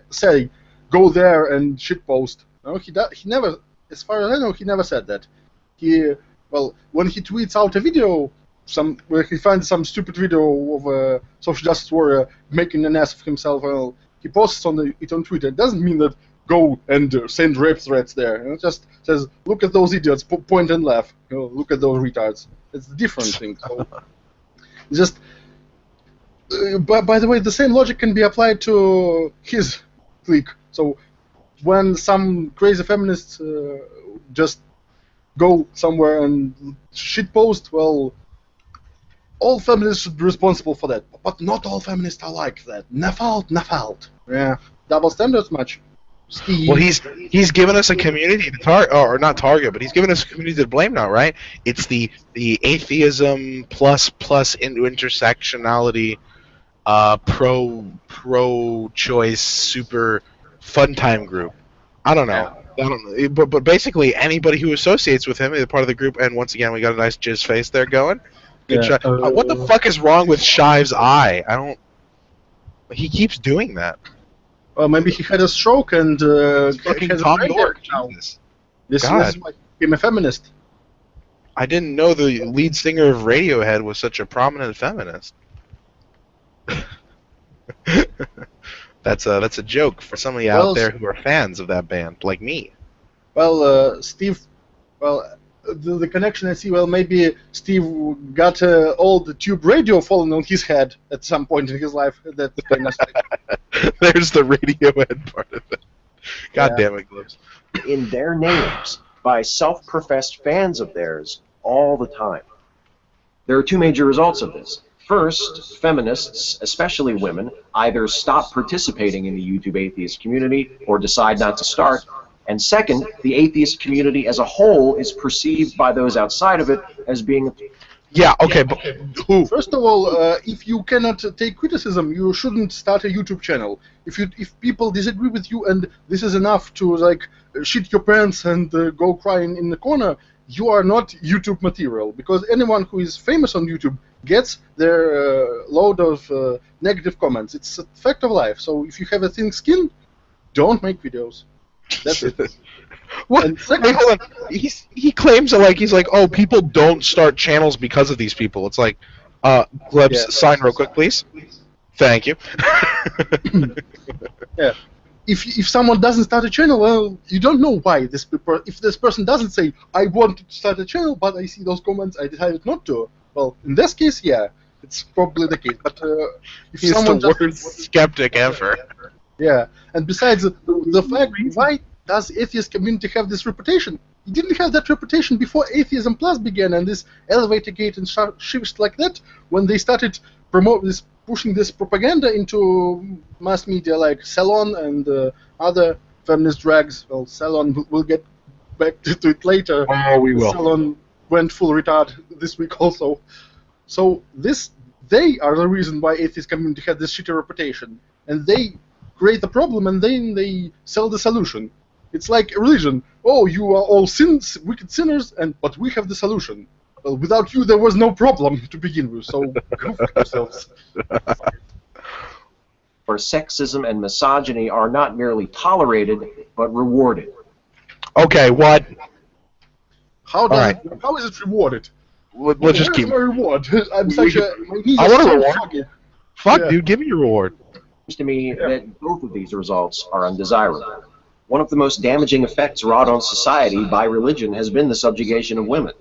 say, go there and shitpost? No, he never, as far as I know, he never said that. Well, when he tweets out a video, where he finds some stupid video of a social justice warrior making an ass of himself, well, he posts it on Twitter. It doesn't mean that go and send rape threats there. It just says, look at those idiots, point and laugh. Look at those retards. It's a different thing. So, it's just... by the way, the same logic can be applied to his clique. So, when some crazy feminists just go somewhere and shitpost, well, all feminists should be responsible for that. But not all feminists are like that. Na fault. Yeah, double standards much. Steve. Well, he's given us a community to target, or not target, but he's given us a community to blame now, right? It's the atheism plus intersectionality, pro choice super fun time group. I don't know. I don't know. But basically anybody who associates with him is part of the group. And once again, we got a nice jizz face there going. Good Yeah, shot. What the fuck is wrong with Shive's eye? I don't. He keeps doing that. Maybe he had a stroke and Fucking has a Tom brain York. now. Jesus. This God. is why he became a feminist. I didn't know the lead singer of Radiohead was such a prominent feminist. That's a joke for some of you out there who are fans of that band, like me. Well, Steve, well, the connection I see, well, maybe Steve got old tube radio falling on his head at some point in his life. That's kind of There's the Radiohead part of it. God damn it, Gloves. In their names by self-professed fans of theirs all the time. There are two major results of this. First, feminists, especially women, either stop participating in the YouTube atheist community or decide not to start. And second, the atheist community as a whole is perceived by those outside of it as being... Yeah, okay, but who? First of all, if you cannot take criticism, you shouldn't start a YouTube channel. If people disagree with you and this is enough to like shit your pants and go crying in the corner, you are not YouTube material, because anyone who is famous on YouTube gets their load of negative comments. It's a fact of life. So if you have a thin skin, don't make videos. That's it. What? And second, Wait, hold on. He claims that he's like, oh, people don't start channels because of these people. It's like, Glebs, sign real quick, please. Thank you. Yeah. If someone doesn't start a channel, well, you don't know why. If this person doesn't say, I wanted to start a channel, but I see those comments, I decided not to. Well, in this case, yeah, it's probably the case. But if He's someone the worst skeptic ever. Yeah, and besides, the fact, why does atheist community have this reputation? It didn't have that reputation before Atheism Plus began, and this elevator gate and shifts like that, when they started pushing this propaganda into mass media like Salon and other feminist drags. Well, Salon, we'll get back to it later. Oh, we will. Salon went full retard this week also. So they are the reason why atheist community had this shitty reputation, and they create the problem and then they sell the solution. It's like a religion. Oh, you are all wicked sinners, but we have the solution. Well, without you, there was no problem to begin with, so go fuck yourselves. Where sexism and misogyny are not merely tolerated, but rewarded. Okay, what? How is it rewarded? We'll just keep... my reward? I'm such a... I want a reward. Foggy. Fuck, Yeah. dude, give me your reward. It seems to me that both of these results are undesirable. One of the most damaging effects wrought on society by religion has been the subjugation of women.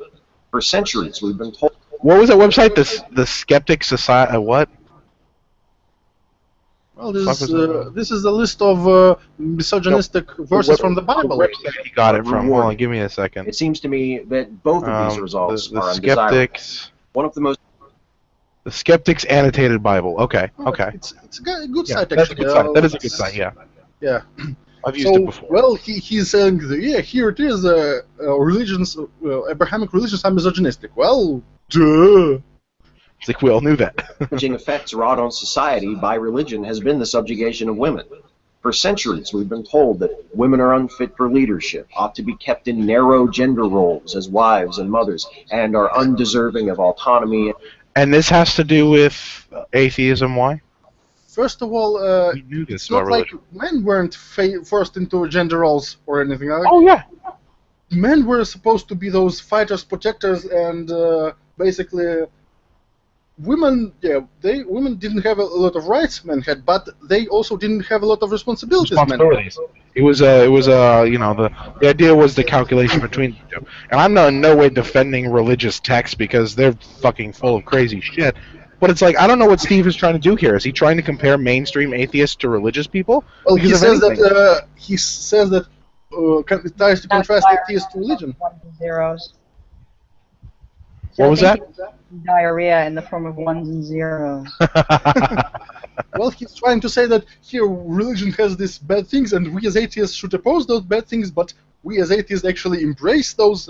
For centuries, we've been told... What was that website? The Skeptic Society... what? Well, this is a list of misogynistic verses from the Bible. Where he got it from? Hold on, give me a second. It seems to me that both of these results the are undesirable. Skeptics... One of the most... The Skeptics Annotated Bible. Okay, Oh, okay. It's a good Yeah, site, that's a actually. good site. That is a good site, yeah. Yeah. I've used it before. Well, he's saying, here it is, religions, Abrahamic religions are misogynistic. Well, duh. It's like we all knew that. damaging effects wrought on society by religion has been the subjugation of women. For centuries, we've been told that women are unfit for leadership, ought to be kept in narrow gender roles as wives and mothers, and are undeserving of autonomy. And this has to do with atheism. Why? First of all, We knew this it's not about like religion. men weren't forced into gender roles or anything. Like Oh yeah. Men were supposed to be those fighters, protectors, and basically women. Yeah, women didn't have a lot of rights men had, but they also didn't have a lot of responsibilities. Men had. It was you know, the idea was the calculation between the two. And I'm not in no way defending religious texts because they're fucking full of crazy shit. But it's like, I don't know what Steve is trying to do here. Is he trying to compare mainstream atheists to religious people? Well, Because he if says anything- that it tries to contrast atheist to religion. Ones and zeros. So What was I think that? diarrhea in the form of ones and zeros. Well, he's trying to say that here religion has these bad things, and we as atheists should oppose those bad things, but we as atheists actually embrace those.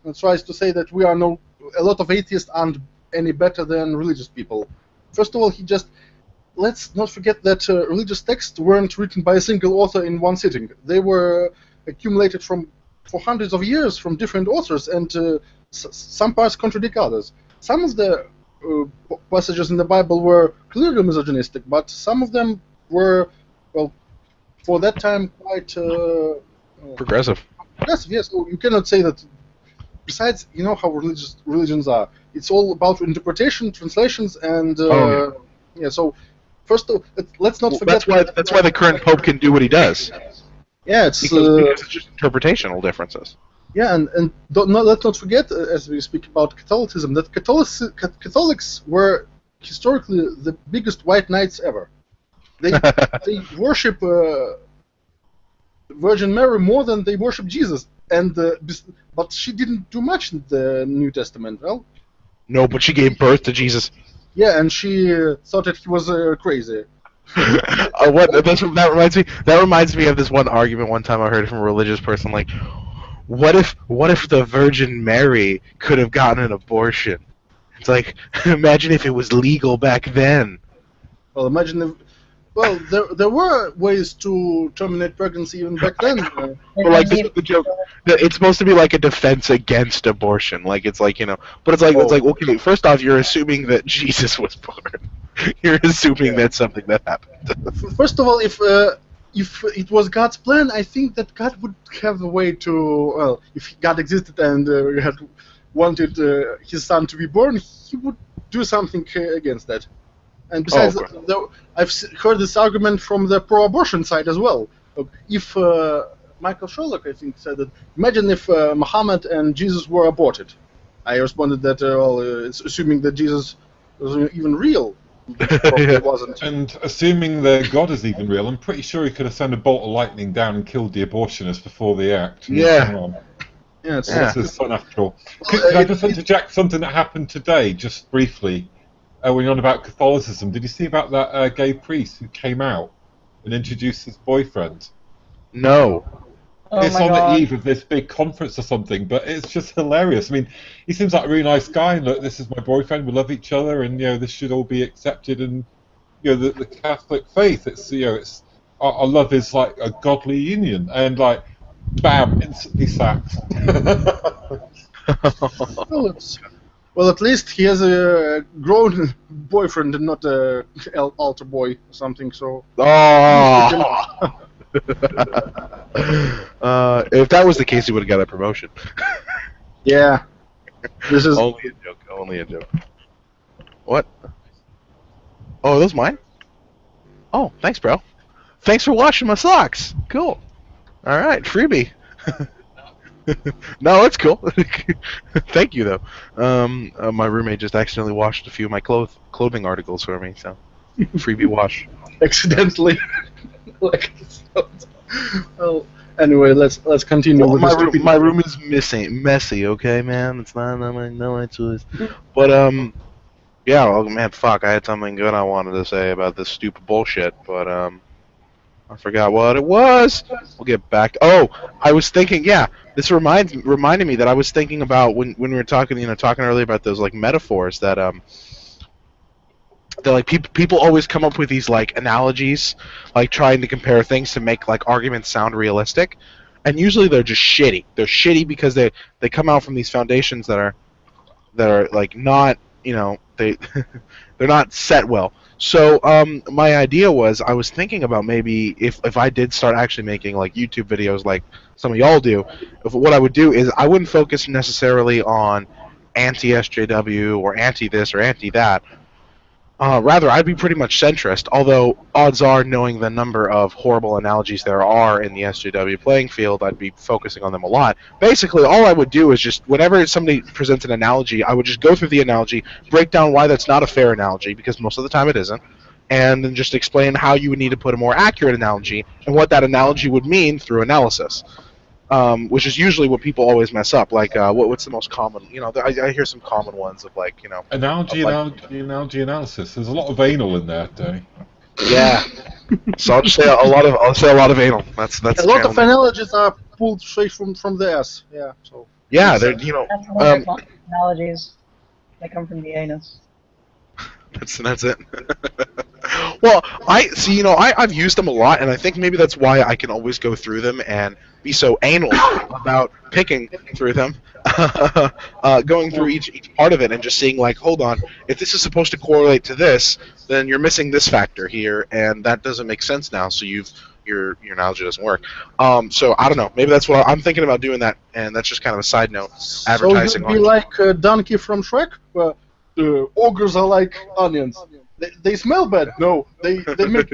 And tries to say that a lot of atheists aren't any better than religious people. First of all, let's not forget that religious texts weren't written by a single author in one sitting. They were accumulated for hundreds of years from different authors, and some parts contradict others. Some of the passages in the Bible were clearly misogynistic, but some of them were, well, for that time, quite Progressive. progressive. Yes, so you cannot say that. Besides, you know how religions are. It's all about interpretation, translations, and yeah. So first, let's not forget. That's why the current pope can do what he does. Yeah, it's Because it's just interpretational differences. yeah, and let's not forget, as we speak about Catholicism, that Catholics were historically the biggest white knights ever. They worship Virgin Mary more than they worship Jesus, and but she didn't do much in the New Testament. Well, No, but she gave birth to Jesus. yeah, and she thought that he was crazy. That reminds me of this one argument one time I heard from a religious person. Like, what if the Virgin Mary could have gotten an abortion? It's like, imagine if it was legal back then. Well, imagine if. Well, there were ways to terminate pregnancy even back then. But like this is the joke. It's supposed to be like a defense against abortion. Like it's like, you know, but it's like okay. First off, you're assuming that Jesus was born. You're assuming that's something that happened. First of all, if it was God's plan, I think that God would have a way to. Well, if God existed and had wanted his son to be born, he would do something against that. And besides, I've heard this argument from the pro-abortion side as well. If Michael Sherlock, I think, said that, imagine if Muhammad and Jesus were aborted. I responded that, it's assuming that Jesus was even real. Probably wasn't. And assuming that God is even real, I'm pretty sure he could have sent a bolt of lightning down and killed the abortionist before the act. Yeah. Yeah, This is so natural. Could I just interject something that happened today, just briefly? When you're on about Catholicism, did you see about that gay priest who came out and introduced his boyfriend? No. Oh It's my on God. the eve of this big conference or something, but it's just hilarious. I mean, he seems like a really nice guy, and look, this is my boyfriend, we love each other, and, you know, this should all be accepted in, you know, the Catholic faith. It's, you know, it's our love is like a godly union, and like, bam, instantly sacked. Well, at least he has a grown boyfriend and not a altar boy or something. So. Oh. If that was the case, he would have got a promotion. Yeah. This is. Only a joke. Only a joke. What? Oh, are those mine? Oh, thanks, bro. Thanks for washing my socks. Cool. All right, freebie. No, it's cool. Thank you, though. My roommate just accidentally washed a few of my clothing articles for me, so freebie wash. Accidentally. Well, anyway, let's continue with this. My room is messy, okay, man. It's not my choice. But yeah. Well, man, fuck. I had something good I wanted to say about this stupid bullshit, but I forgot what it was. We'll get back. Oh, I was thinking. Yeah, this reminded me that I was thinking about when we were talking earlier about those like metaphors that like people always come up with these like analogies, like trying to compare things to make like arguments sound realistic, and usually they're just shitty. They're shitty because they come out from these foundations that are like not, you know, they're not set well. So my idea was, I was thinking about maybe if I did start actually making like YouTube videos like some of y'all do, what I would do is I wouldn't focus necessarily on anti-SJW or anti-this or anti-that. Rather, I'd be pretty much centrist, although odds are, knowing the number of horrible analogies there are in the SJW playing field, I'd be focusing on them a lot. Basically, all I would do is just, whenever somebody presents an analogy, I would just go through the analogy, break down why that's not a fair analogy, because most of the time it isn't, and then just explain how you would need to put a more accurate analogy, and what that analogy would mean through analysis. which is usually what people always mess up. Like, what's the most common? You know, I hear some common ones of like, you know, Analogy, of like, analogy analysis. There's a lot of anal in there, Danny. yeah. So I'll just say a lot of anal. That's A lot channel of name. analogies are pulled straight from the ass. Yeah. So. Yeah, they're you know, That's one of the analogies. They come from the anus. that's it. Well, I see. You know, I've used them a lot, and I think maybe that's why I can always go through them and be so anal about picking through them, going through each part of it and just seeing like, hold on, if this is supposed to correlate to this, then you're missing this factor here, and that doesn't make sense now. So your analogy doesn't work. So I don't know. Maybe that's what I'm thinking about doing that, and that's just kind of a side note. Advertising So you'd be on. like Donkey from Shrek? Ogres are like onions. They smell bad? No. They make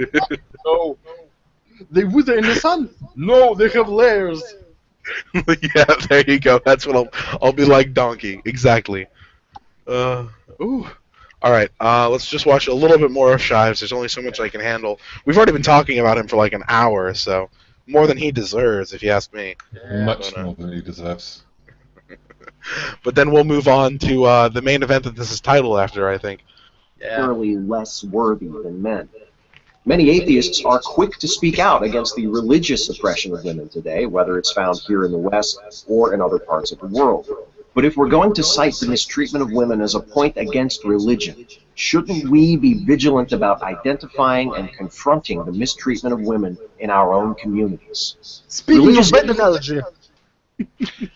no. They wither in the sun? No, they have layers. Yeah, there you go. That's what I'll be like Donkey. Exactly. Ooh. All right. Let's just watch a little bit more of Shives. There's only so much I can handle. We've already been talking about him for like an hour, so more than he deserves, if you ask me. Much more than he deserves. But then we'll move on to the main event that this is titled after, I think. Surely less worthy than men. Many atheists are quick to speak out against the religious oppression of women today, whether it's found here in the West or in other parts of the world. But if we're going to cite the mistreatment of women as a point against religion, shouldn't we be vigilant about identifying and confronting the mistreatment of women in our own communities? Speaking of bad analogy,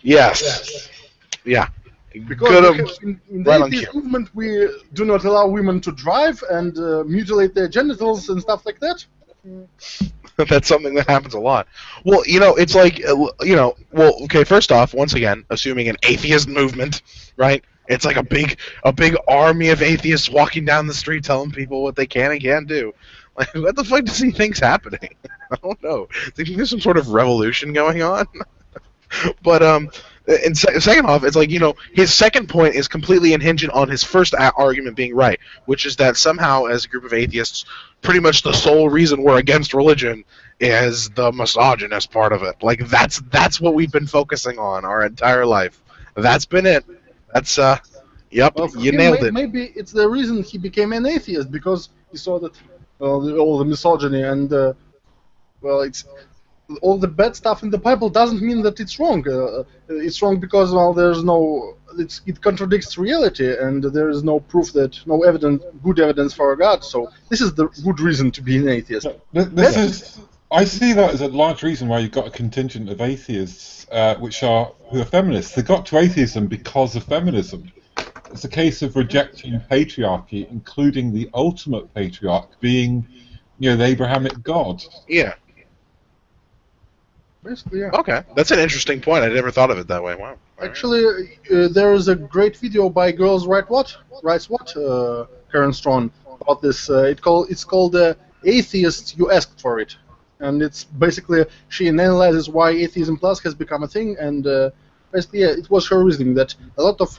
Yes. Yeah. because Good. we have, in the right on atheist cue. movement we do not allow women to drive and mutilate their genitals and stuff like that. That's something that happens a lot. Well, you know, it's like, you know, well, okay, first off, once again, assuming an atheist movement, right? It's like a big army of atheists walking down the street telling people what they can and can't do. Like, what the fuck does he think's happening? I don't know. Do you think there's some sort of revolution going on? But and second off, it's like, you know, his second point is completely hinged on his first argument being right, which is that somehow, as a group of atheists, pretty much the sole reason we're against religion is the misogynist part of it. Like that's what we've been focusing on our entire life. That's been it. That's yep, Well, for you him, nailed it. Maybe it's the reason he became an atheist, because he saw that all the misogyny and well, it's all the bad stuff in the Bible doesn't mean that it's wrong. It's wrong because, well, there's no, it contradicts reality, and there is no proof that, no evidence, good evidence for God. So this is the good reason to be an atheist. I see that as a large reason why you've got a contingent of atheists who are feminists. They got to atheism because of feminism. It's a case of rejecting patriarchy, including the ultimate patriarch being, you know, the Abrahamic God. Yeah. Basically, yeah. Okay, that's an interesting point. I never thought of it that way. Wow. All right. Actually, there is a great video by Girls Writes What, Karen Strawn, about this. It's called Atheist, You Asked For It. And it's basically, she analyzes why Atheism Plus has become a thing, and basically, yeah, it was her reasoning that a lot of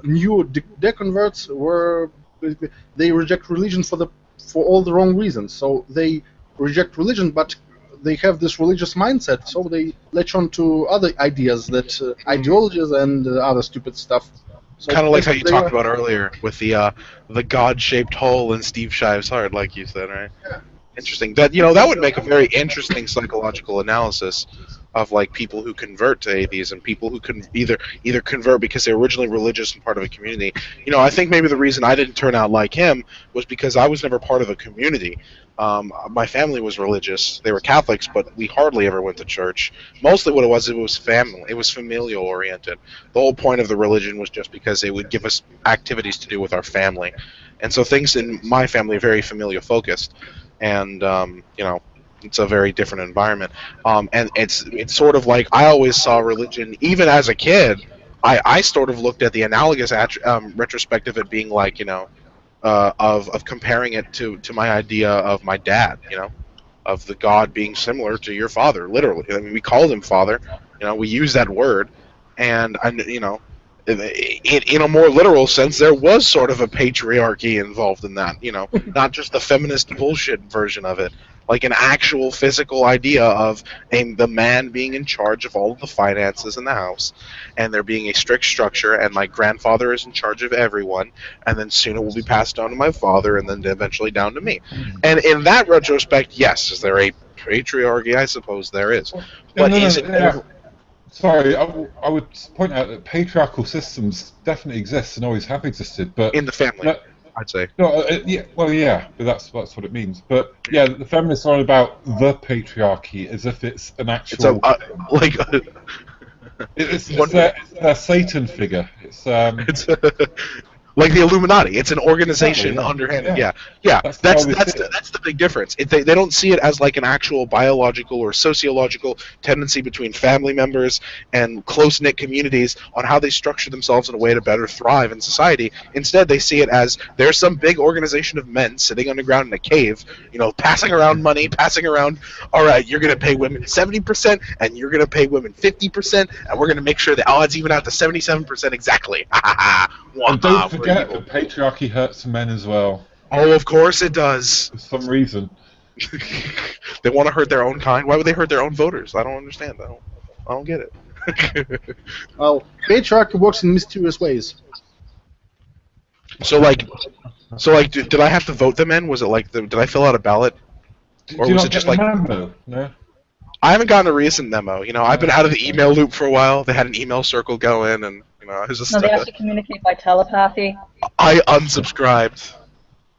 new deconverts were, basically, they reject religion for all the wrong reasons. So they reject religion, but they have this religious mindset, so they latch on to other ideas, that ideologies and other stupid stuff. So Kind of like how you they talked are- about earlier with the God-shaped hole in Steve Shive's heart, like you said, right? Yeah. Interesting. That, you know, that would make a very interesting psychological analysis of like people who convert to atheism, people who can either convert because they're originally religious and part of a community. You know, I think maybe the reason I didn't turn out like him was because I was never part of a community. My family was religious; they were Catholics, but we hardly ever went to church. Mostly, what it was family. It was familial oriented. The whole point of the religion was just because it would give us activities to do with our family, and so things in my family are very familial focused, and you know, it's a very different environment. And it's sort of like I always saw religion, even as a kid. I sort of looked at the analogous retrospective at being like, you know, of comparing it to my idea of my dad, you know, of the God being similar to your father, literally. I mean, we called him father, you know, we use that word, and you know, in a more literal sense, there was sort of a patriarchy involved in that. Not just the feminist bullshit version of it, like an actual physical idea of the man being in charge of all of the finances in the house, and there being a strict structure, and my grandfather is in charge of everyone, and then soon it will be passed down to my father, and then eventually down to me. And in that retrospect, yes, is there a patriarchy? I suppose there is. But is it Sorry, I would point out that patriarchal systems definitely exist and always have existed, but in the family, I'd say. No, yeah, but that's what it means. But yeah, the feminists are on about the patriarchy as if it's an actual. It's their Satan figure. It's like the Illuminati. It's an organization underhanded. Yeah. That's the big difference. They don't see it as like an actual biological or sociological tendency between family members and close-knit communities on how they structure themselves in a way to better thrive in society. Instead, they see it as there's some big organization of men sitting underground in a cave, passing around money, passing around, all right, you're going to pay women 70% and you're going to pay women 50%, and we're going to make sure the odds even out to 77% exactly. And don't forget that patriarchy hurts men as well. Oh, of course it does. For some reason. They want to hurt their own kind. Why would they hurt their own voters? I don't understand. I don't get it. Well, patriarchy works in mysterious ways. So did I have to vote them in? Was it like did I fill out a ballot, or was it just like memo? No. I haven't gotten a recent memo. I've been out of the email loop for a while. They had an email circle going, and I was just. No, they have to communicate by telepathy. I unsubscribed.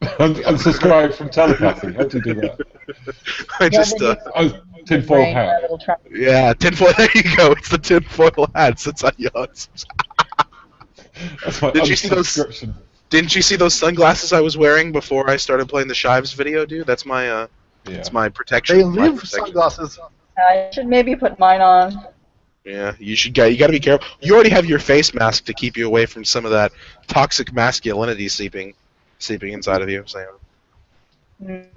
Unsubscribed from telepathy. How do you do that? Tinfoil hat. Yeah, tinfoil. There you go. It's the tinfoil hats. It's on yours. That's my Did you see those? Didn't you see those sunglasses I was wearing before I started playing the Shives video, dude? That's my It's my protection. They live sunglasses. I should maybe put mine on. Yeah, you got to be careful. You already have your face mask to keep you away from some of that toxic masculinity seeping inside of you. So.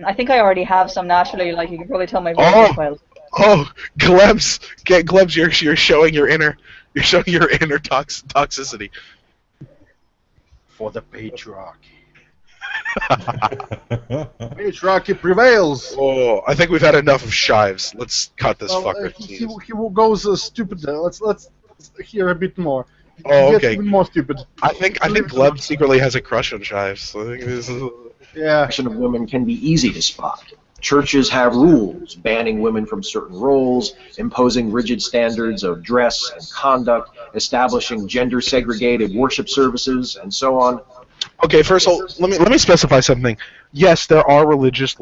I think I already have some naturally. Like you can probably tell my voice profile. Oh, Glebs, you're showing your inner toxicity. For the patriarchy. Patriarchy prevails. Oh, I think we've had enough of Shives. Let's cut this fucker. He goes stupid. Let's hear a bit more. Oh, okay. Even more stupid. I think Gleb secretly has a crush on Shives. I think this is. Yeah. The action of women can be easy to spot. Churches have rules banning women from certain roles, imposing rigid standards of dress and conduct, establishing gender-segregated worship services, and so on. Okay, first of all, let me specify something. Yes, there are religious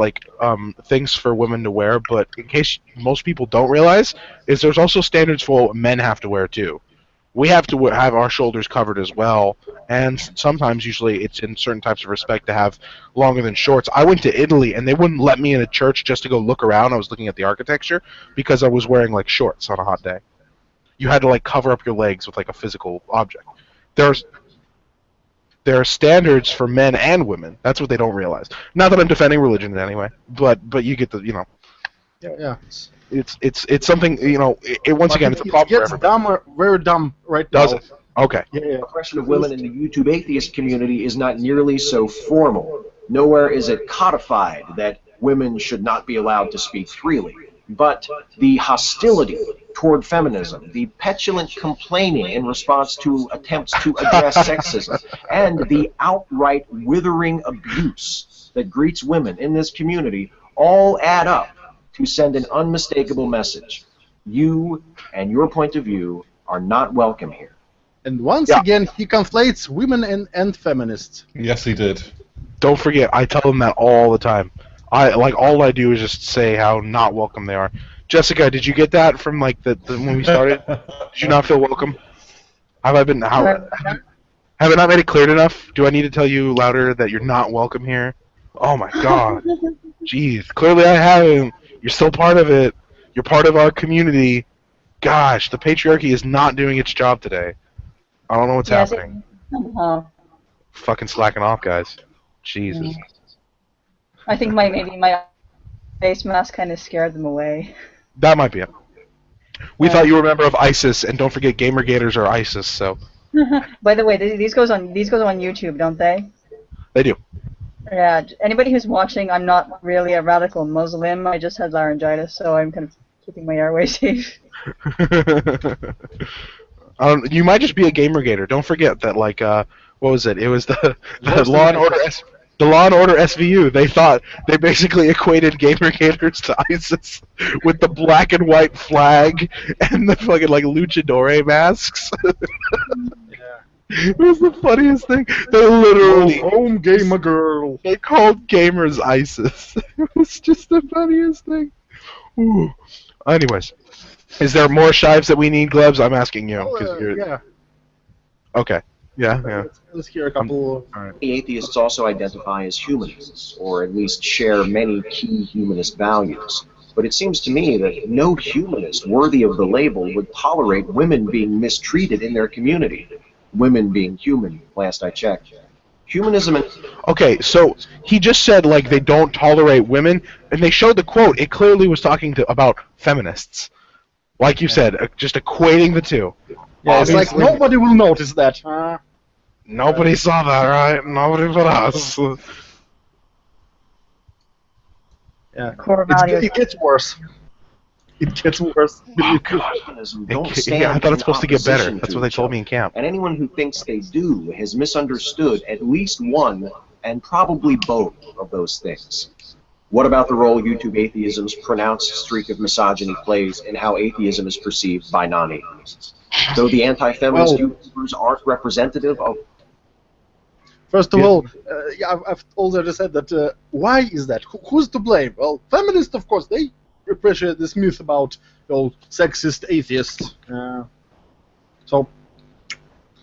things for women to wear, but in case most people don't realize, there's also standards for what men have to wear too. We have to have our shoulders covered as well, and sometimes, usually, it's in certain types of respect to have longer than shorts. I went to Italy, and they wouldn't let me in a church just to go look around. I was looking at the architecture because I was wearing shorts on a hot day. You had to cover up your legs with a physical object. There are standards for men and women. That's what they don't realize. Not that I'm defending religion in any way, but you get the Yeah. It's something once again it's a problem for everybody. Dumber, very dumb right now. Does it? Okay. Yeah. The oppression of women in the YouTube atheist community is not nearly so formal. Nowhere is it codified that women should not be allowed to speak freely. But the hostility toward feminism, the petulant complaining in response to attempts to address sexism, and the outright withering abuse that greets women in this community all add up to send an unmistakable message. You and your point of view are not welcome here. And once again, he conflates women and feminists. Yes, he did. Don't forget, I tell them that all the time. All I do is just say how not welcome they are. Jessica, did you get that from when we started? Did you not feel welcome? Have I not made it clear enough? Do I need to tell you louder that you're not welcome here? Oh my God. Jeez, clearly I haven't. You're still part of it. You're part of our community. Gosh, the patriarchy is not doing its job today. I don't know what's happening. Fucking slacking off, guys. Jesus. I think maybe my face mask kind of scared them away. That might be it. We thought you were a member of ISIS, and don't forget Gamergators are ISIS, so By the way, these goes on YouTube, don't they? They do. Yeah. Anybody who's watching, I'm not really a radical Muslim. I just had laryngitis, so I'm kind of keeping my airways safe. You might just be a Gamergator. Don't forget that, like, what was it? It was the Worse Law and than Order the Law and Order SVU. They basically equated Gamergators to ISIS with the black and white flag and the fucking like luchadore masks. It was the funniest thing. They literally home gamer girl. they called gamers ISIS. It was just the funniest thing. Ooh. Anyways, is there more shives that we need, Glebs? I'm asking you. 'Cause you're... Yeah. Okay. Yeah. Let's hear a couple. Many atheists also identify as humanists, or at least share many key humanist values. But it seems to me that no humanist worthy of the label would tolerate women being mistreated in their community. Women being human, last I checked. Humanism and... Okay, so he just said, like, they don't tolerate women, and they showed the quote. It clearly was talking about feminists. Like you said, just equating the two. Yeah, it's like nobody will notice that. Nobody saw that, right? Nobody but us. Yeah. Core values. It gets worse. It gets worse. Humanism don't stand I thought it's in supposed to get better. opposition That's to what they each told other. me in camp. And anyone who thinks they do has misunderstood at least one, and probably both, of those things. What about the role YouTube atheism's pronounced streak of misogyny plays in how atheism is perceived by non-atheists? Though the anti-feminist YouTubers aren't representative of... First of all, I've already said that. Why is that? Who's to blame? Well, feminists, of course, they appreciate this myth about sexist atheists. So,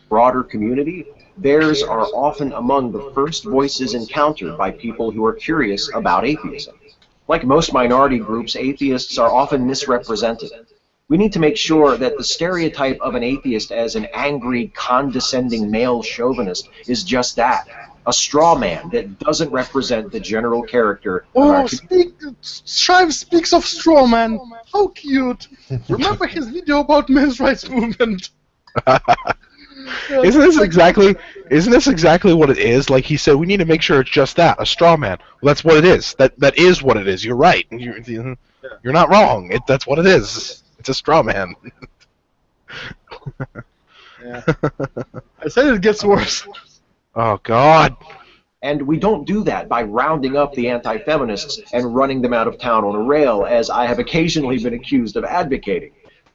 broader community, theirs are often among the first voices encountered by people who are curious about atheism. Like most minority groups, atheists are often misrepresented. We need to make sure that the stereotype of an atheist as an angry, condescending male chauvinist is just that, a straw man that doesn't represent the general character of our Shive speaks of straw man. How cute! Remember his video about men's rights movement? Isn't this exactly what it is? Like he said, we need to make sure it's just that, a straw man. Well, that's what it is. That is what it is. You're right. You're not wrong. That's what it is. It's a straw man. Yeah. I said it gets worse. Oh, God. And we don't do that by rounding up the anti-feminists and running them out of town on a rail, as I have occasionally been accused of advocating.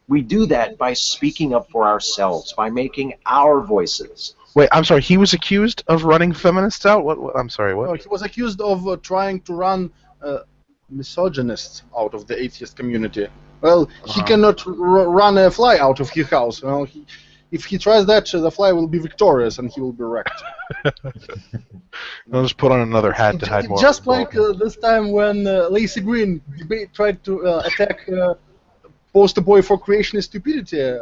We do that by speaking up for ourselves, by making our voices. Wait, I'm sorry. He was accused of running feminists out? What I'm sorry, what? No, he was accused of trying to run misogynists out of the atheist community. Well, he cannot run a fly out of his house. Well, if he tries that, the fly will be victorious and he will be wrecked. I'll just put on another hat to hide more. Just like this time when Lacey Green tried to attack poster boy for creationist stupidity,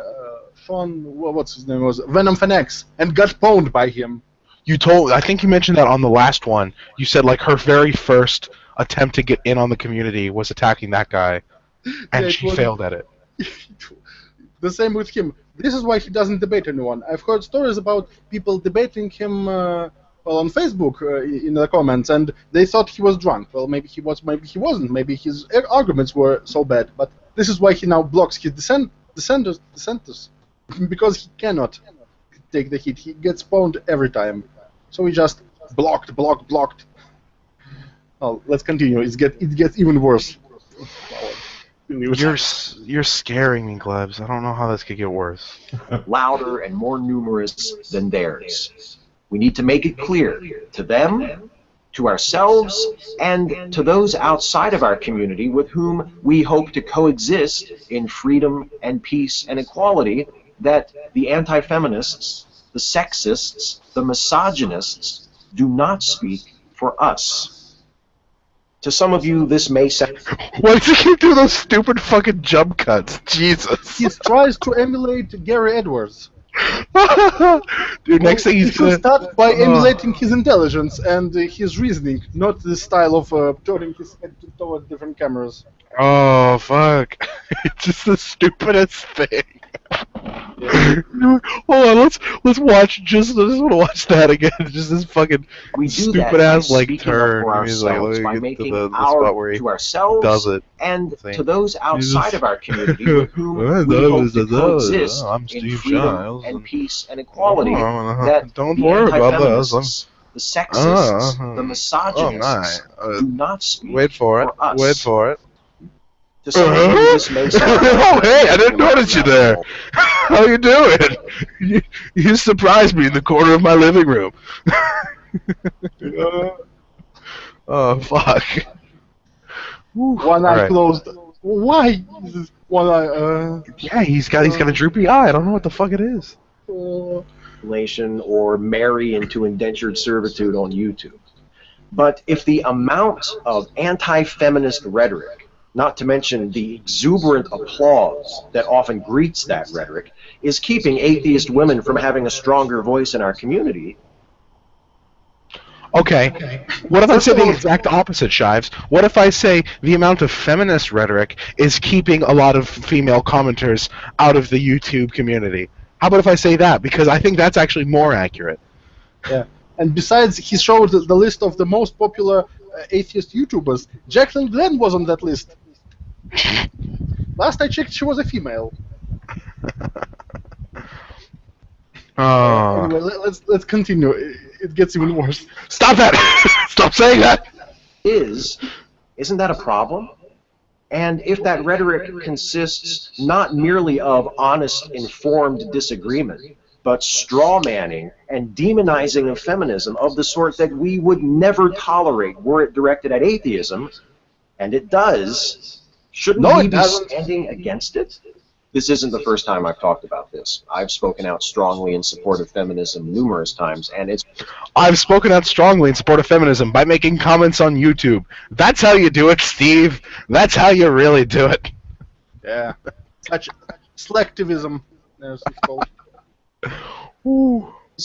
Sean, what's his name was Venom Fanex, and got pwned by him. I think you mentioned that on the last one. You said like her very first attempt to get in on the community was attacking that guy, and she failed at it. The same with him. This is why he doesn't debate anyone. I've heard stories about people debating him on Facebook in the comments, and they thought he was drunk. Well, maybe he was, maybe he wasn't. Maybe his arguments were so bad. But this is why he now blocks his dissenters, because he cannot take the hit. He gets pwned every time. So he just blocked. Well, let's continue. It gets even worse. You're scaring me, Glebs. I don't know how this could get worse. Louder and more numerous than theirs. We need to make it clear to them, to ourselves, and to those outside of our community with whom we hope to coexist in freedom and peace and equality, that the anti-feminists, the sexists, the misogynists do not speak for us. To some of you, this may sound... Why does he keep doing those stupid fucking jump cuts? Jesus. He tries to emulate Gary Edwards. Dude, next thing he's going to start by emulating his intelligence and his reasoning, not the style of turning his head toward different cameras. Oh, fuck. It's just the stupidest thing. Hold on, let's watch. I just want to watch that again. Just this fucking We do stupid that by ass like speaking up turn. for He's like, ourselves, let by me get making to the spot where he to ourselves does it. and Thing. to those outside just- of our community with whom Well, we that hope was to the- coexist I'm in Steve freedom Giles, and and- peace and equality. Oh, That don't the worry about this. anti-feminists, the sexists, the Oh, misogynists my. do not speak Wait for it. us. Wait for it. To some of you, this may sound like Oh, hey, I didn't notice you there. How you doing? You surprised me in the corner of my living room. Oh, fuck. One eye Alright. closed. Why? Is this one eye? Yeah, he's got a droopy eye. I don't know what the fuck it is. Or marry into indentured servitude on YouTube. But if the amount of anti-feminist rhetoric, not to mention the exuberant applause that often greets that rhetoric, is keeping atheist women from having a stronger voice in our community. Okay. What if I say the exact opposite, Shives? What if I say the amount of feminist rhetoric is keeping a lot of female commenters out of the YouTube community? How about if I say that? Because I think that's actually more accurate. Yeah. And besides, he showed the list of the most popular atheist YouTubers. Jacqueline Glenn was on that list. Last I checked, she was a female. Anyway, let's continue. It gets even worse. Stop that! Stop saying that! Isn't that a problem? And if that rhetoric consists not merely of honest, informed disagreement, but straw-manning and demonizing of feminism of the sort that we would never tolerate were it directed at atheism, and it does, shouldn't we be standing against it? This isn't the first time I've talked about this. I've spoken out strongly in support of feminism numerous times, and it's... I've spoken out strongly in support of feminism by making comments on YouTube. That's how you do it, Steve. That's how you really do it. Yeah. Such selectivism, as it's called.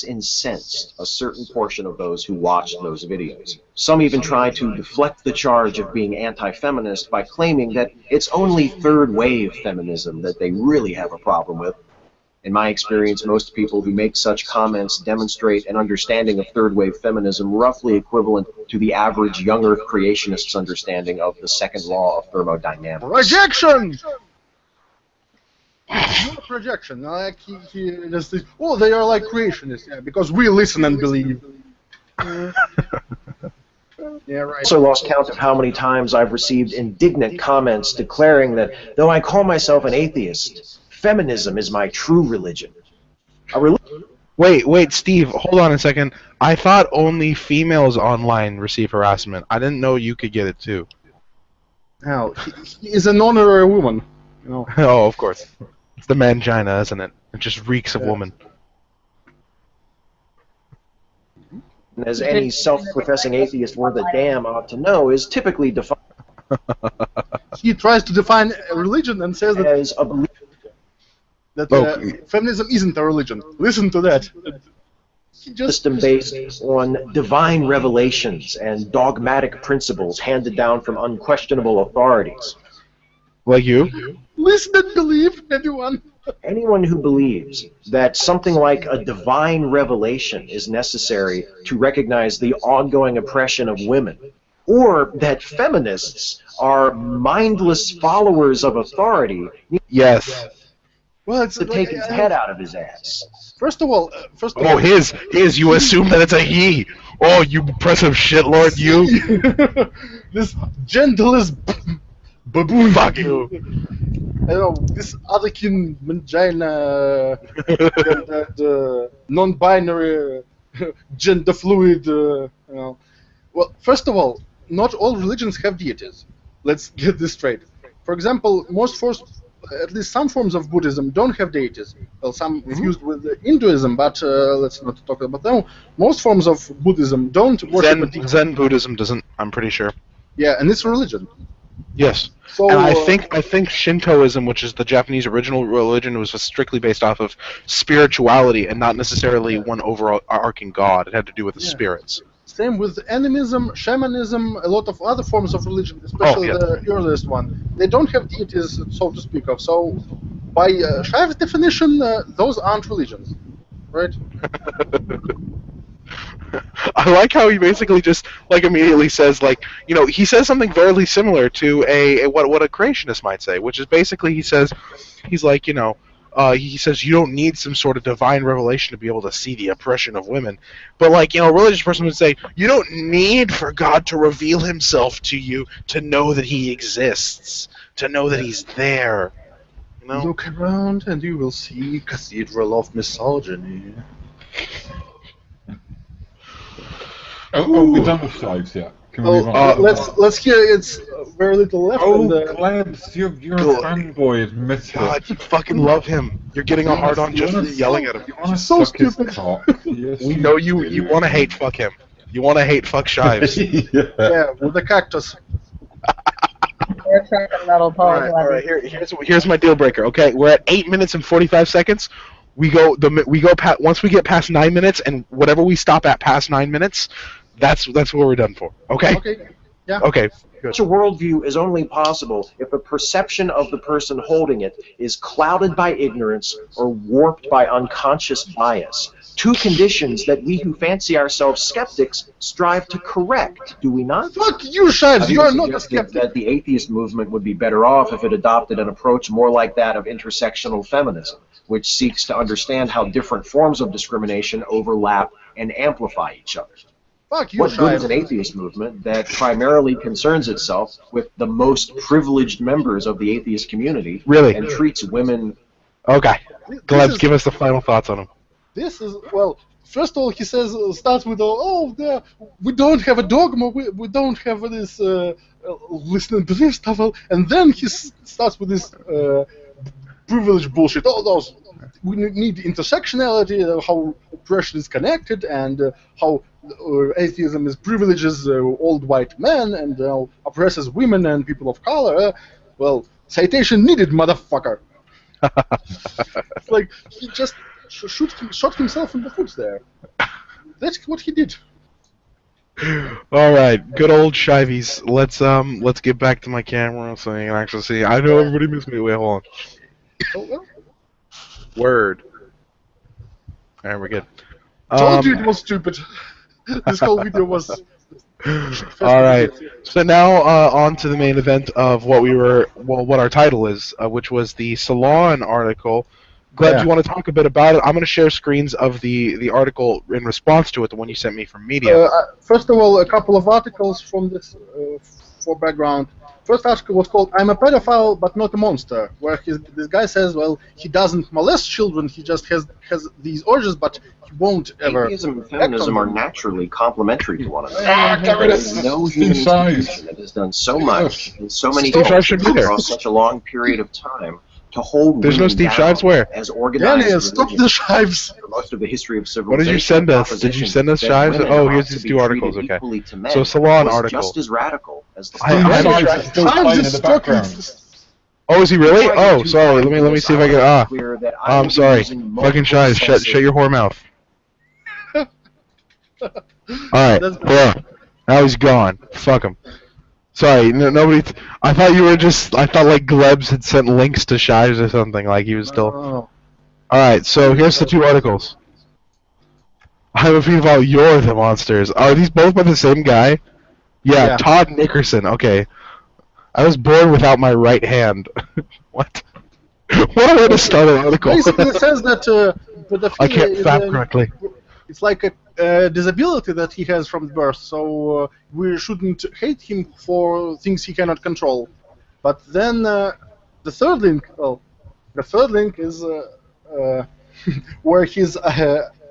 Incensed a certain portion of those who watched those videos. Some even try to deflect the charge of being anti-feminist by claiming that it's only third-wave feminism that they really have a problem with. In my experience, most people who make such comments demonstrate an understanding of third-wave feminism roughly equivalent to the average young Earth creationist's understanding of the second law of thermodynamics. Projection! Not projection. Like he just thinks, oh, they are like creationists, yeah, because we listen and believe. Yeah, right. I also lost count of how many times I've received indignant comments declaring that, though I call myself an atheist, feminism is my true religion. Wait, Steve, hold on a second. I thought only females online receive harassment. I didn't know you could get it too. Hell, he is an honorary woman. You know. Oh, of course. It's the mangina, isn't it? It just reeks of woman. As any self-professing atheist worth a damn ought to know, is typically defined He tries to define a religion and says that, as a belief feminism isn't a religion. Listen to that. He just system based on divine revelations and dogmatic principles handed down from unquestionable authorities. Like you? listen and believe, everyone. Anyone who believes that something like a divine revelation is necessary to recognize the ongoing oppression of women, or that feminists are mindless followers of authority, Yes. Well, it's to take his head out of his ass. First of all, Oh, his. You assume that it's a he. Oh, you oppressive shitlord, you. This gentlest baboon. Fuck you. I don't know, this otherkin vagina, the non-binary, gender fluid, you know. Well, first of all, not all religions have deities. Let's get this straight. For example, at least some forms of Buddhism don't have deities. Well, some fused with Hinduism, but let's not talk about them. Most forms of Buddhism don't worship a deity. Zen Buddhism doesn't, I'm pretty sure. Yeah, and it's a religion. Yes. So, And I think Shintoism, which is the Japanese original religion, was strictly based off of spirituality and not necessarily one overarching god. It had to do with the spirits. Same with animism, shamanism, a lot of other forms of religion, especially the earliest one. They don't have deities, so to speak of. So, by Shive's definition, those aren't religions, right? I like how he basically just like immediately says like he says something very similar to what a creationist might say, which is basically he's like he says you don't need some sort of divine revelation to be able to see the oppression of women, but like a religious person would say you don't need for God to reveal Himself to you to know that He exists, to know that He's there. Look around and you will see Cathedral of Misogyny. Oh, we're done with Shives yet. Can we move on? Let's hear it's very little left. Oh, Glebs, you're a fanboy, admit it. God, you fucking love him. You're getting a hard on just yelling at him. You want to So suck his stupid. cock. Yes, We know you want to hate fuck him. You want to hate fuck Shives. Yeah, with the cactus. Metal All right. Here's my deal breaker. Okay, we're at 8 minutes and 45 seconds. Once we get past 9 minutes, and whatever we stop at past 9 minutes, that's what we're done for. Okay. Okay. Yeah. Okay. Good. Such a worldview is only possible if the perception of the person holding it is clouded by ignorance or warped by unconscious bias. Two conditions that we who fancy ourselves skeptics strive to correct, do we not? Fuck you, Shives. You are not a skeptic. That the atheist movement would be better off if it adopted an approach more like that of intersectional feminism, which seeks to understand how different forms of discrimination overlap and amplify each other. Fuck you, What good is Shives. an atheist movement that primarily concerns itself with the most privileged members of the atheist community Really? and treats women... Okay. This Glebs, is- give us the final thoughts on him. This is, well, first of all, he says, starts with, we don't have a dogma, we don't have this listen and believe stuff, and then he starts with this privilege bullshit. Those, we need intersectionality, how oppression is connected, and how atheism is privileges old white men, and oppresses women and people of color. Well, citation needed, motherfucker. It's like, he just shot himself in the foot there. That's what he did. All right, good old Shivies. Let's get back to my camera so you can actually see. I know everybody missed me. Wait, hold on. Oh, well. Word. All right, we're good. Told you it was stupid. This whole video was. All right. So now on to the main event of what our title is, which was the Salon article. Gleb, Yeah. do you want to talk a bit about it? I'm going to share screens of the article in response to it, the one you sent me from Media. First of all, a couple of articles from this for background. First article was called "I'm a pedophile but not a monster," where this guy says, well, he doesn't molest children, he just has these urges, but he won't ever. Atheism and feminism are naturally complementary to one another. There it There is. is no Steve human Shives. institution that has done so much in so many Steve Shives should cultures be there. across such a long period of time to hold There's no women Steve down Shives where? as Danny, organized stop religion. the Shives. For most of the history of What civilization, did you send us? the Did you send us proposition Shives? that women Oh, ought here's to these be two articles. treated Okay. equally to men So Salon was article. just as radical as the Steve I- Shives is still Shives playing in is the talking. background. Oh, is he really? Prior Oh, to sorry. Let me see if I can. clear that I will I'm be sorry. using Fucking multiple Shives, shut senses your whore mouth. All right. That's- Yeah. Now he's gone. Fuck him. Sorry, nobody. I thought you were just. I thought like Glebs had sent links to Shives or something. Like he was still. Oh. All right. So here's the two articles. I'm a pedophile. You're the monsters. Are these both by the same guy? Yeah, Yeah. Todd Nickerson. Okay. I was born without my right hand. What? What a way to start an article. Basically, it says that pedophilia I can't is fap correctly. it's like a disability that he has from birth, so we shouldn't hate him for things he cannot control. But then the third link, is where his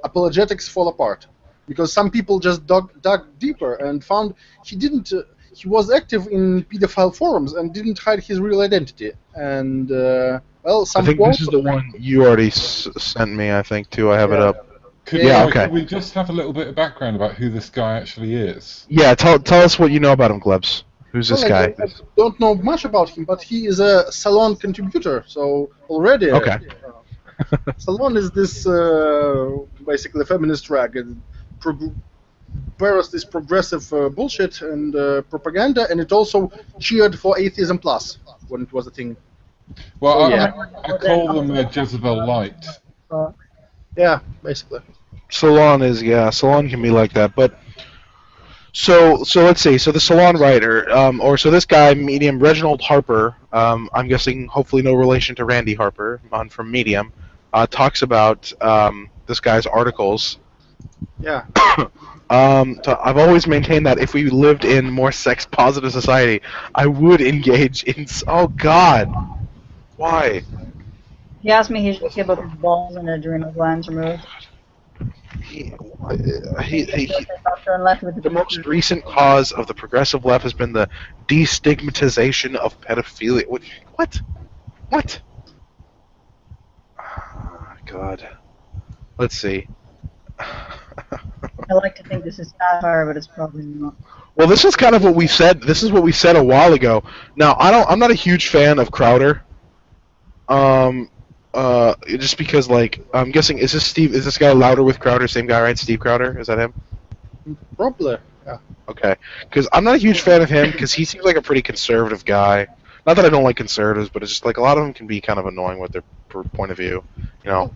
apologetics fall apart, because some people just dug deeper and found he didn't. He was active in pedophile forums and didn't hide his real identity. And some I think quotes. this is the one you already sent me. I think too. I have it Yeah. up. Could, Yeah, okay. could we just have a little bit of background about who this guy actually is? Yeah, tell us what you know about him, Glebs. Who's this guy? I don't know much about him, but he is a Salon contributor, so already. Okay. Salon is this basically feminist rag, parrots this progressive bullshit and propaganda, and it also cheered for Atheism Plus when it was a thing. Well, So, yeah. I call them Jezebel Light. Yeah, basically. Salon can be like that, but so let's see. So the Salon writer, so this guy, Medium Reginald Harper, I'm guessing hopefully no relation to Randy Harper from Medium, talks about this guy's articles. Yeah. I've always maintained that if we lived in more sex-positive society, I would engage in. Oh God, why? He asked me his shit about his balls and adrenal glands removed. The most recent cause of the progressive left has been the destigmatization of pedophilia. What? What? Oh, God. Let's see. I like to think this is satire, but it's probably not. Well, this is kind of what we said. This is what we said a while ago. Now, I'm not a huge fan of Crowder. Just because, like, I'm guessing, is this guy Louder with Crowder? Same guy, right? Steve Crowder? Is that him? Probably, yeah. Okay. Because I'm not a huge fan of him, because he seems like a pretty conservative guy. Not that I don't like conservatives, but it's just, like, a lot of them can be kind of annoying with their point of view, you know?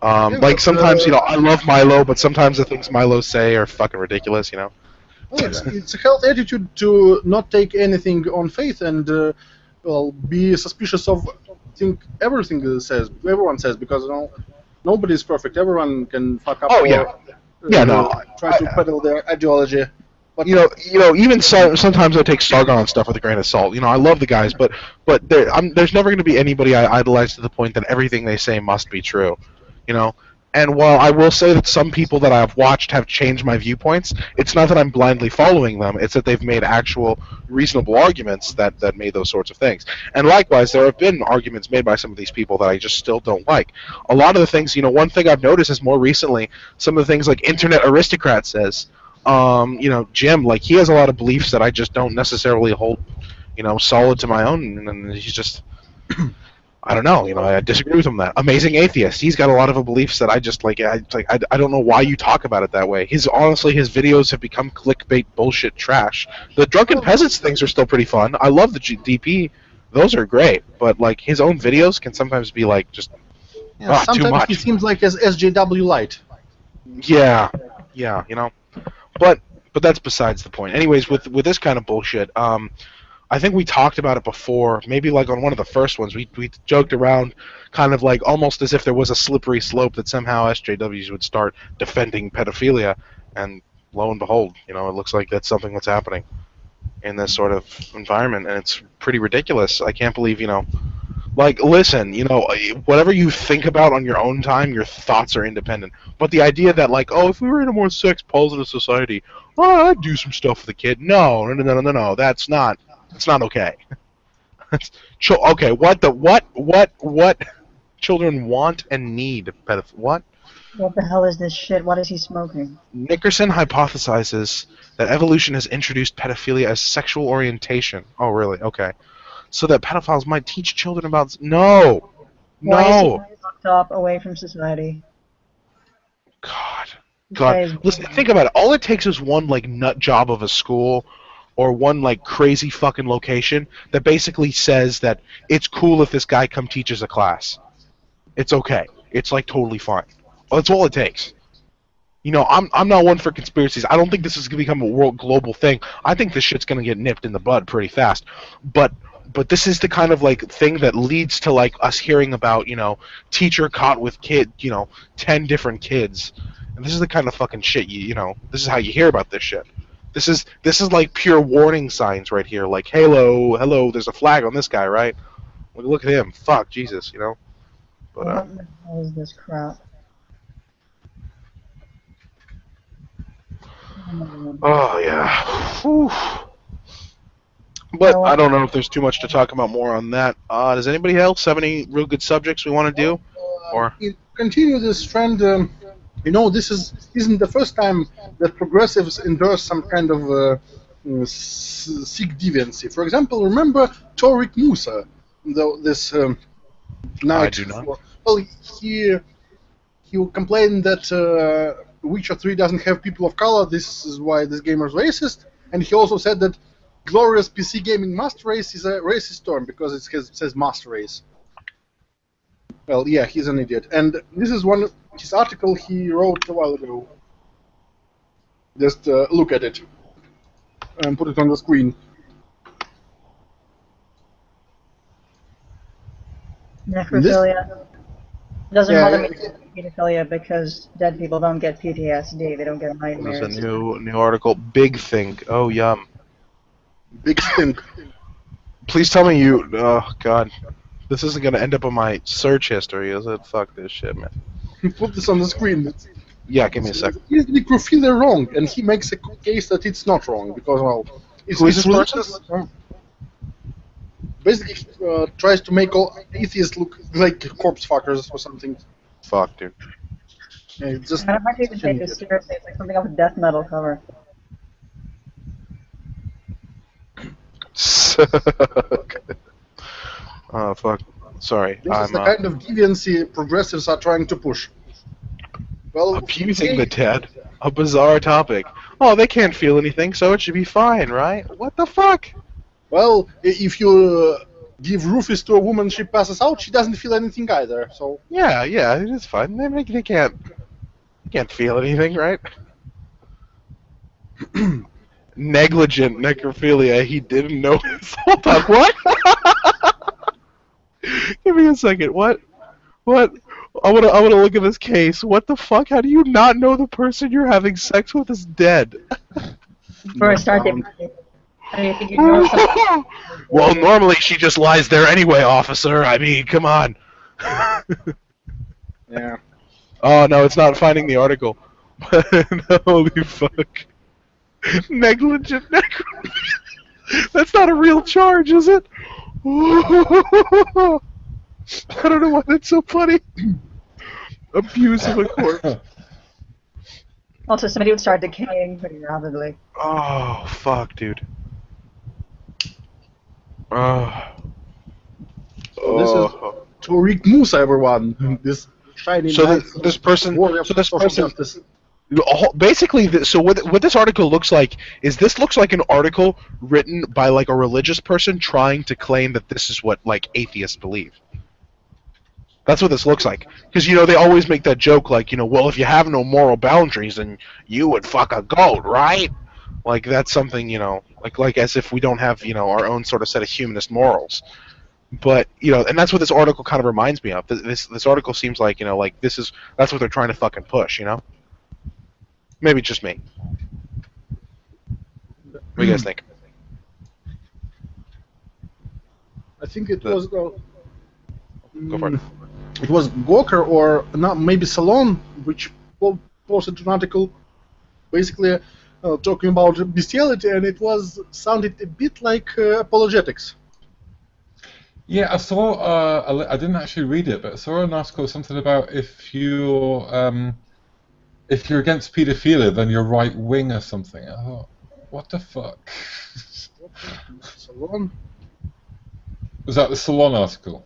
Like, sometimes, I love Milo, but sometimes the things Milo say are fucking ridiculous, you know? Well, it's a healthy attitude to not take anything on faith and, be suspicious of everything everyone says, because nobody is perfect. Everyone can fuck up. Oh, yeah. Try to peddle their ideology. But even sometimes I take Sargon stuff with a grain of salt. I love the guys, but there's never going to be anybody I idolize to the point that everything they say must be true. And while I will say that some people that I've watched have changed my viewpoints, it's not that I'm blindly following them. It's that they've made actual reasonable arguments that made those sorts of things. And likewise, there have been arguments made by some of these people that I just still don't like. A lot of the things, one thing I've noticed is more recently, some of the things like Internet Aristocrat says, Jim, like, he has a lot of beliefs that I just don't necessarily hold, solid to my own, and he's just... I don't know, I disagree with him on that. Amazing Atheist, he's got a lot of beliefs that I just, I don't know why you talk about it that way. Honestly, his videos have become clickbait bullshit trash. The Drunken Peasants things are still pretty fun. I love the DP. Those are great. But, like, his own videos can sometimes be, like, just too much. Sometimes he seems like as SJW light. Yeah, But that's besides the point. Anyways, with this kind of bullshit, I think we talked about it before, maybe like on one of the first ones. We joked around kind of like almost as if there was a slippery slope that somehow SJWs would start defending pedophilia, and lo and behold, it looks like that's something that's happening in this sort of environment, and it's pretty ridiculous. I can't believe, like, listen, whatever you think about on your own time, your thoughts are independent. But the idea that, like, oh, if we were in a more sex-positive society, oh, I'd do some stuff with a kid. No, that's not okay. Okay, what children want and need? What? What the hell is this shit? What is he smoking? Nickerson hypothesizes that evolution has introduced pedophilia as sexual orientation. Oh, really? Okay. So that pedophiles might teach children about... No! Why is he locked up away from society? God. Listen, think about it. All it takes is one, like, nut job of a school or one, like, crazy fucking location that basically says that it's cool if this guy come teaches a class. It's okay. It's, like, totally fine. That's all it takes. I'm not one for conspiracies. I don't think this is going to become a world global thing. I think this shit's going to get nipped in the bud pretty fast. But this is the kind of, like, thing that leads to, like, us hearing about, teacher caught with 10 different kids. And this is the kind of fucking shit this is how you hear about this shit. This is like pure warning signs right here. Like, hello, there's a flag on this guy, right? Look at him. Fuck, Jesus, But, what the hell is this crap? Oh, yeah. Whew. But I don't know if there's too much to talk about more on that. Does anybody else have any real good subjects we want to do? Or continue this trend. This isn't the first time that progressives endorse some kind of Sikh deviancy. For example, remember Tariq Musa, this night? I do not. Well, he complained that Witcher 3 doesn't have people of color. This is why this gamer is racist. And he also said that glorious PC gaming master race is a racist term because it says master race. Well, yeah, he's an idiot. And this is his article he wrote a while ago. Just look at it and put it on the screen. Necrophilia. Doesn't bother me to pedophilia because dead people don't get PTSD. They don't get nightmares. There's a new article. Big Think. Oh, yum. Big stink. Please tell me you... Oh, God. This isn't going to end up on my search history, is it? Fuck this shit, man. Put this on the screen. Yeah, give me a sec. Is necrophilia wrong? And he makes a case that it's not wrong because, well... Who is this person? Basically, tries to make all atheists look like corpse fuckers or something. Fuck, dude. Yeah, it's just... I don't like to even take this seriously. It's like something off a death metal cover. Oh, fuck. Sorry. This is the kind of deviancy progressives are trying to push. Well, abusing the dead. A bizarre topic. Oh, they can't feel anything, so it should be fine, right? What the fuck? Well, if you give roofies to a woman, she passes out, she doesn't feel anything either, so... Yeah, it's fine. They can't feel anything, right? Negligent necrophilia, he didn't notice. Hold on, what? Give me a second, what? I wanna look at this case. What the fuck? How do you not know the person you're having sex with is dead? For a start, I think you know something. Well, normally she just lies there anyway, officer. I mean, come on. Yeah. Oh, no, it's not finding the article. Holy fuck. Negligent necrophilia. That's not a real charge, is it? I don't know why that's so funny. Abuse of a corpse. Also, somebody would start decaying pretty rapidly. Oh, fuck, dude. Oh. This is Tariq Musa, everyone. This shiny this person... justice. Basically, so what this article looks like is this looks like an article written by like a religious person trying to claim that this is what like atheists believe. That's what this looks like. Because, you know, they always make that joke like, you know, well, if you have no moral boundaries, then you would fuck a goat, right? Like, that's something, you know, like as if we don't have, you know, our own sort of set of humanist morals. But, you know, and that's what this article kind of reminds me of. This article seems like, you know, like that's what they're trying to fucking push, you know? Maybe it's just me. What do you guys think? I think it was... Go for it. It was Gawker or not, maybe Salon, which posted an article basically talking about bestiality, and it sounded a bit like apologetics. Yeah, I saw. I didn't actually read it, but I saw an article something about if you're against paedophilia, then you're right wing or something. I thought, what the fuck? Salon. Was that the Salon article?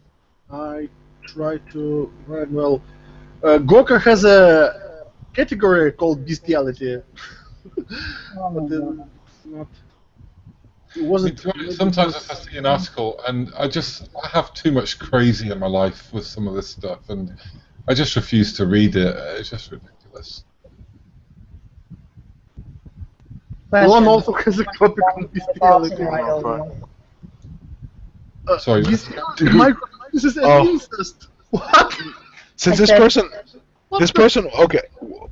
I try to write well. Gawker has a category called bestiality. But it wasn't. Sometimes I see an article and I have too much crazy in my life with some of this stuff, and I just refuse to read it. It's just ridiculous. Salon also has a topic on bestiality. Sorry. Microlysis and incest. What? Since this person,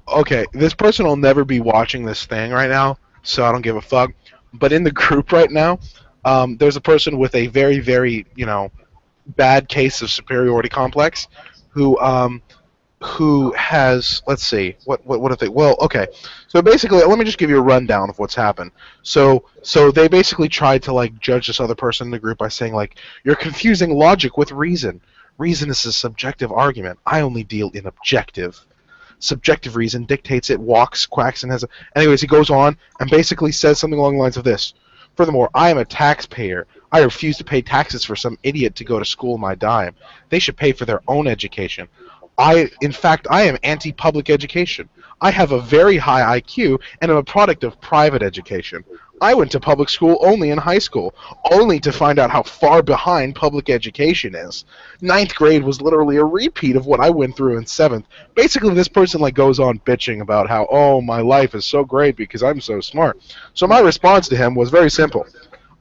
okay, this person will never be watching this thing right now, so I don't give a fuck. But in the group right now, there's a person with a very, very, you know, bad case of superiority complex, who has, let's see, what if they, well, okay, so basically, let me just give you a rundown of what's happened. So they basically tried to, like, judge this other person in the group by saying, like, you're confusing logic with reason. Reason is a subjective argument. I only deal in objective. Subjective reason dictates it, walks, quacks, and has a... Anyways, he goes on and basically says something along the lines of this. Furthermore, I am a taxpayer. I refuse to pay taxes for some idiot to go to school on my dime. They should pay for their own education. In fact, I am anti-public education. I have a very high IQ and am a product of private education. I went to public school only in high school, only to find out how far behind public education is. Ninth grade was literally a repeat of what I went through in seventh. Basically, this person like goes on bitching about how, oh, my life is so great because I'm so smart. So my response to him was very simple.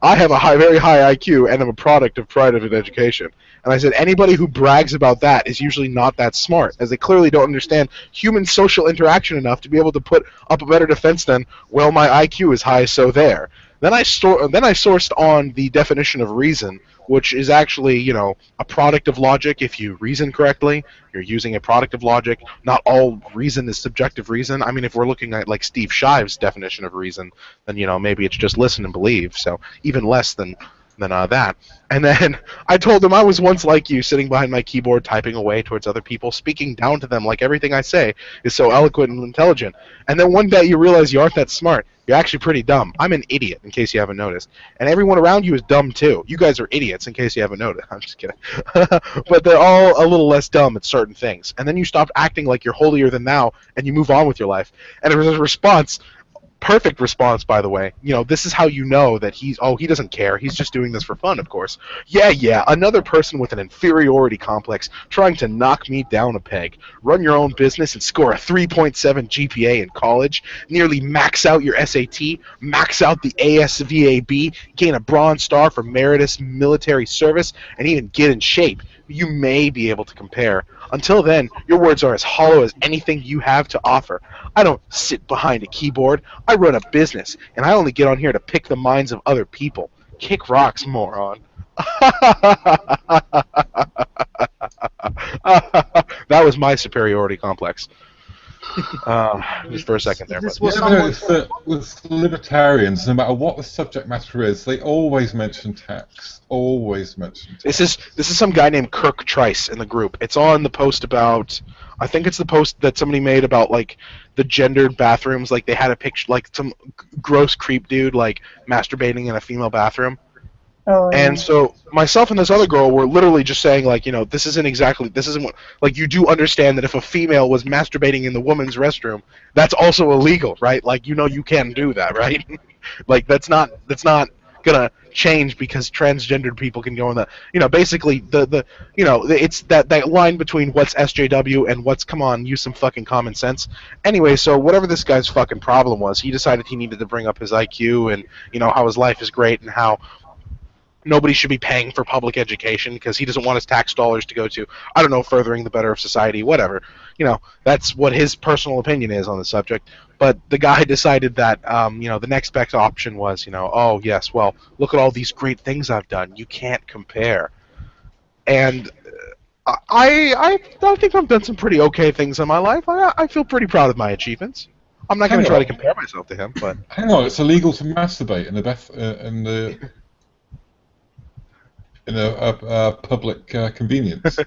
I have a very high IQ and am a product of private education. And I said, anybody who brags about that is usually not that smart, as they clearly don't understand human social interaction enough to be able to put up a better defense than, well, my IQ is high, so there. Then I sourced on the definition of reason, which is actually, you know, a product of logic. If you reason correctly, you're using a product of logic. Not all reason is subjective reason. I mean, if we're looking at like Steve Shive's definition of reason, then, you know, maybe it's just listen and believe. So even less than that. And then I told him I was once like you, sitting behind my keyboard, typing away towards other people, speaking down to them like everything I say is so eloquent and intelligent. And then one day you realize you aren't that smart. You're actually pretty dumb. I'm an idiot, in case you haven't noticed. And everyone around you is dumb, too. You guys are idiots, in case you haven't noticed. I'm just kidding. But they're all a little less dumb at certain things. And then you stop acting like you're holier than thou, and you move on with your life. And as a response, perfect response, by the way. You know, this is how you know that he doesn't care. He's just doing this for fun, of course. Yeah, another person with an inferiority complex trying to knock me down a peg. Run your own business and score a 3.7 GPA in college, nearly max out your SAT, max out the ASVAB, gain a Bronze Star for meritorious military service, and even get in shape. You may be able to compare. Until then, your words are as hollow as anything you have to offer. I don't sit behind a keyboard. I run a business, and I only get on here to pick the minds of other people. Kick rocks, moron. That was my superiority complex. Just for a second there. This But. was Yeah, but it's that with libertarians, no matter what the subject matter is, they always mention tax. Always mention tax. This is some guy named Kirk Trice in the group. It's on the post about, I think it's the post that somebody made about like the gendered bathrooms. Like they had a picture, like some gross creep dude like masturbating in a female bathroom. Oh, yeah. And so myself and this other girl were literally just saying like, you know, this isn't what, like, you do understand that if a female was masturbating in the woman's restroom, that's also illegal, right? Like, you know, you can do that, right? Like that's not gonna change because transgendered people can go in the, you know, basically the you know, it's that line between what's SJW and what's, come on, use some fucking common sense. Anyway, so whatever this guy's fucking problem was, he decided he needed to bring up his IQ and, you know, how his life is great and how nobody should be paying for public education because he doesn't want his tax dollars to go to, I don't know, furthering the better of society, whatever. You know, that's what his personal opinion is on the subject. But the guy decided that, you know, the next best option was, you know, oh, yes, well, look at all these great things I've done. You can't compare. And I think I've done some pretty okay things in my life. I feel pretty proud of my achievements. I'm not going to try to compare myself to him, but... Hang on, it's illegal to masturbate in a public convenience.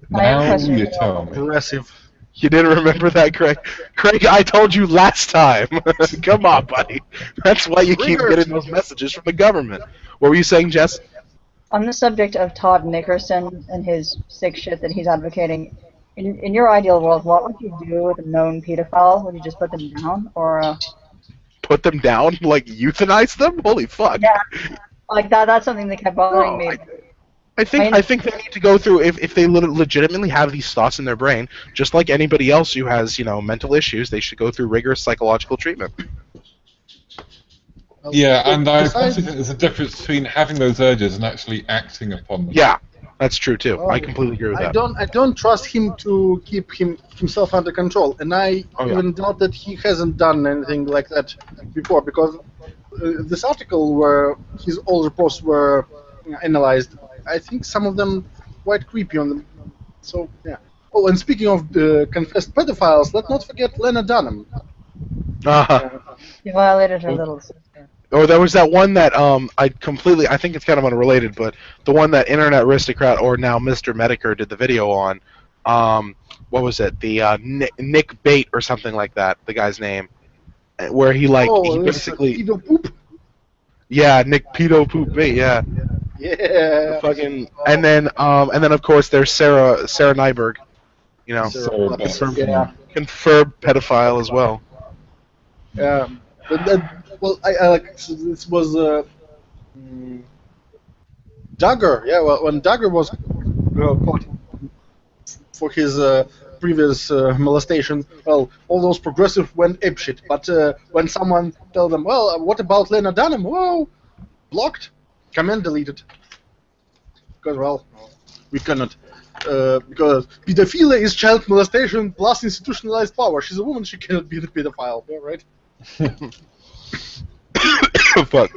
Now you tell me. aggressive. You didn't remember that, Craig? Craig, I told you last time. Come on, buddy. That's why you keep getting those messages from the government. What were you saying, Jess? On the subject of Todd Nickerson and his sick shit that he's advocating, in your ideal world, what would you do with a known pedophile? Would you just put them down, or? Put them down? Like euthanize them? Holy fuck! Yeah, like that's something that kept bothering me. I think they need to go through, if they legitimately have these thoughts in their brain, just like anybody else who has, you know, mental issues, they should go through rigorous psychological treatment. Yeah, and I also think there's a difference between having those urges and actually acting upon them. Yeah, that's true too. I completely agree with that. I don't trust him to keep himself under control, and I even doubt that he hasn't done anything like that before, because this article where his older posts were analyzed, I think some of them quite creepy on them. So yeah. Oh, and speaking of confessed pedophiles, let's not forget Lena Dunham. He violated her little sister. Or there was that one that I think it's kind of unrelated, but the one that Internet Aristocrat, or now Mr. Medicare, did the video on. What was it? The Nick Bate or something like that, the guy's name, where he basically. Pedo Poop? Yeah, Nick Pedo Poop Bate, yeah. Yeah. Fucking, and then of course there's Sarah Nyberg, you know, So confirmed Yeah. confirmed pedophile as well. Yeah. Well, I like so this was mm, Duggar. Yeah. Well, when Duggar was caught for his previous molestation, well, all those progressive went apeshit. But when someone tell them, well, what about Lena Dunham? Whoa, blocked, comment deleted. Because well, we cannot. Because pedophilia is child molestation plus institutionalized power. She's a woman; she cannot be the pedophile. Yeah, right. Fuck.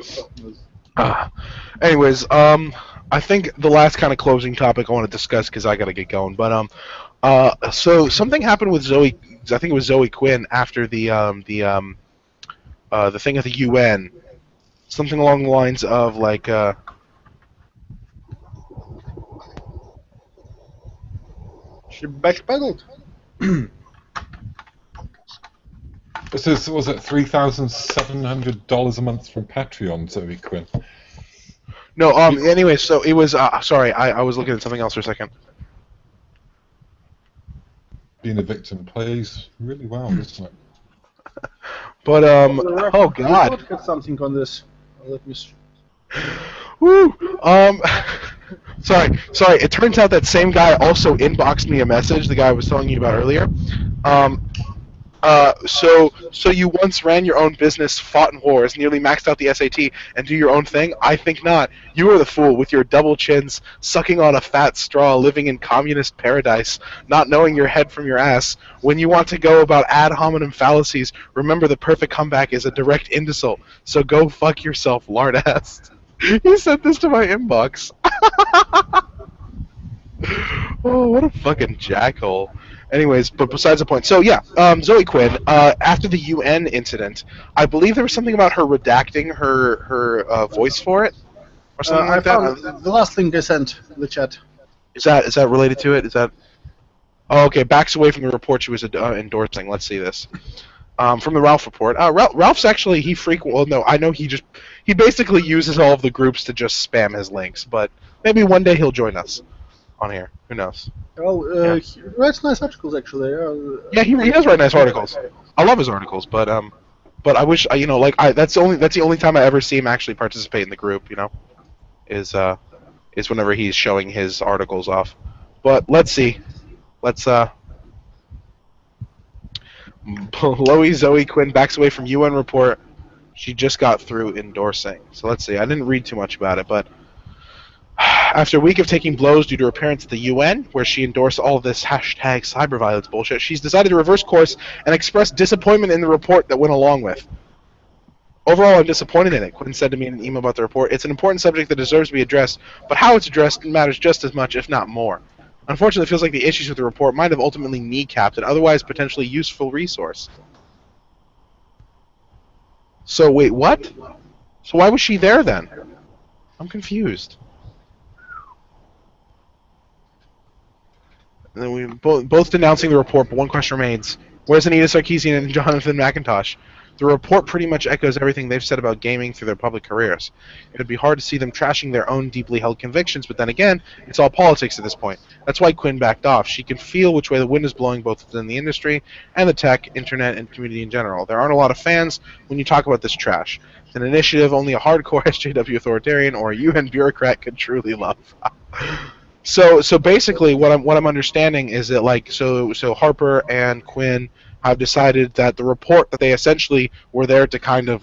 Anyways, I think the last kind of closing topic I want to discuss because I gotta get going. But so something happened with Zoe. I think it was Zoe Quinn after the thing at the UN. Something along the lines of like She backpedaled. So was it $3,700 a month from Patreon, Zoe Quinn? no. Anyway, so it was. Sorry, I was looking at something else for a second. Being a victim plays really well, doesn't it? But oh We god. would have something on this. Let me. Woo! Sorry. It turns out that same guy also inboxed me a message. The guy I was telling you about earlier. So you once ran your own business, fought in wars, nearly maxed out the SAT, and do your own thing? I think not. You are the fool with your double chins, sucking on a fat straw, living in communist paradise, not knowing your head from your ass. When you want to go about ad hominem fallacies, remember the perfect comeback is a direct insult. So go fuck yourself, lard ass. He sent this to my inbox. Oh, what a fucking jackhole. Anyways, but besides the point. So yeah, Zoe Quinn. After the UN incident, I believe there was something about her redacting her voice for it, or something I like found that. the last link I sent in the chat. Is that related to it? Is that? Oh, okay. Backs away from the report she was endorsing. Let's see this. From the Ralph report. Ralph's actually Well, no, I know he basically uses all of the groups to just spam his links, but maybe one day he'll join us on here. Who knows? Well, he writes nice articles actually. Yeah, he does write nice articles. I love his articles, but I wish that's the only time I ever see him actually participate in the group. You know, is whenever he's showing his articles off. But let's see. Let's Chloe Zoe Quinn backs away from UN report. She just got through endorsing. So let's see. I didn't read too much about it, but after a week of taking blows due to her appearance at the UN, where she endorsed all of this hashtag cyberviolence bullshit, she's decided to reverse course and express disappointment in the report that went along with. Overall, I'm disappointed in it, Quinn said to me in an email about the report. It's an important subject that deserves to be addressed, but how it's addressed matters just as much, if not more. Unfortunately, it feels like the issues with the report might have ultimately kneecapped an otherwise potentially useful resource. So, wait, what? So why was she there then? I'm confused. And then we both denouncing the report, but one question remains. Where's Anita Sarkeesian and Jonathan McIntosh? The report pretty much echoes everything they've said about gaming through their public careers. It would be hard to see them trashing their own deeply held convictions, but then again, it's all politics at this point. That's why Quinn backed off. She can feel which way the wind is blowing both within the industry and the tech, internet, and community in general. There aren't a lot of fans when you talk about this trash. It's an initiative only a hardcore SJW authoritarian or a UN bureaucrat could truly love. So basically, what I'm understanding is that so Harper and Quinn have decided that the report that they essentially were there to kind of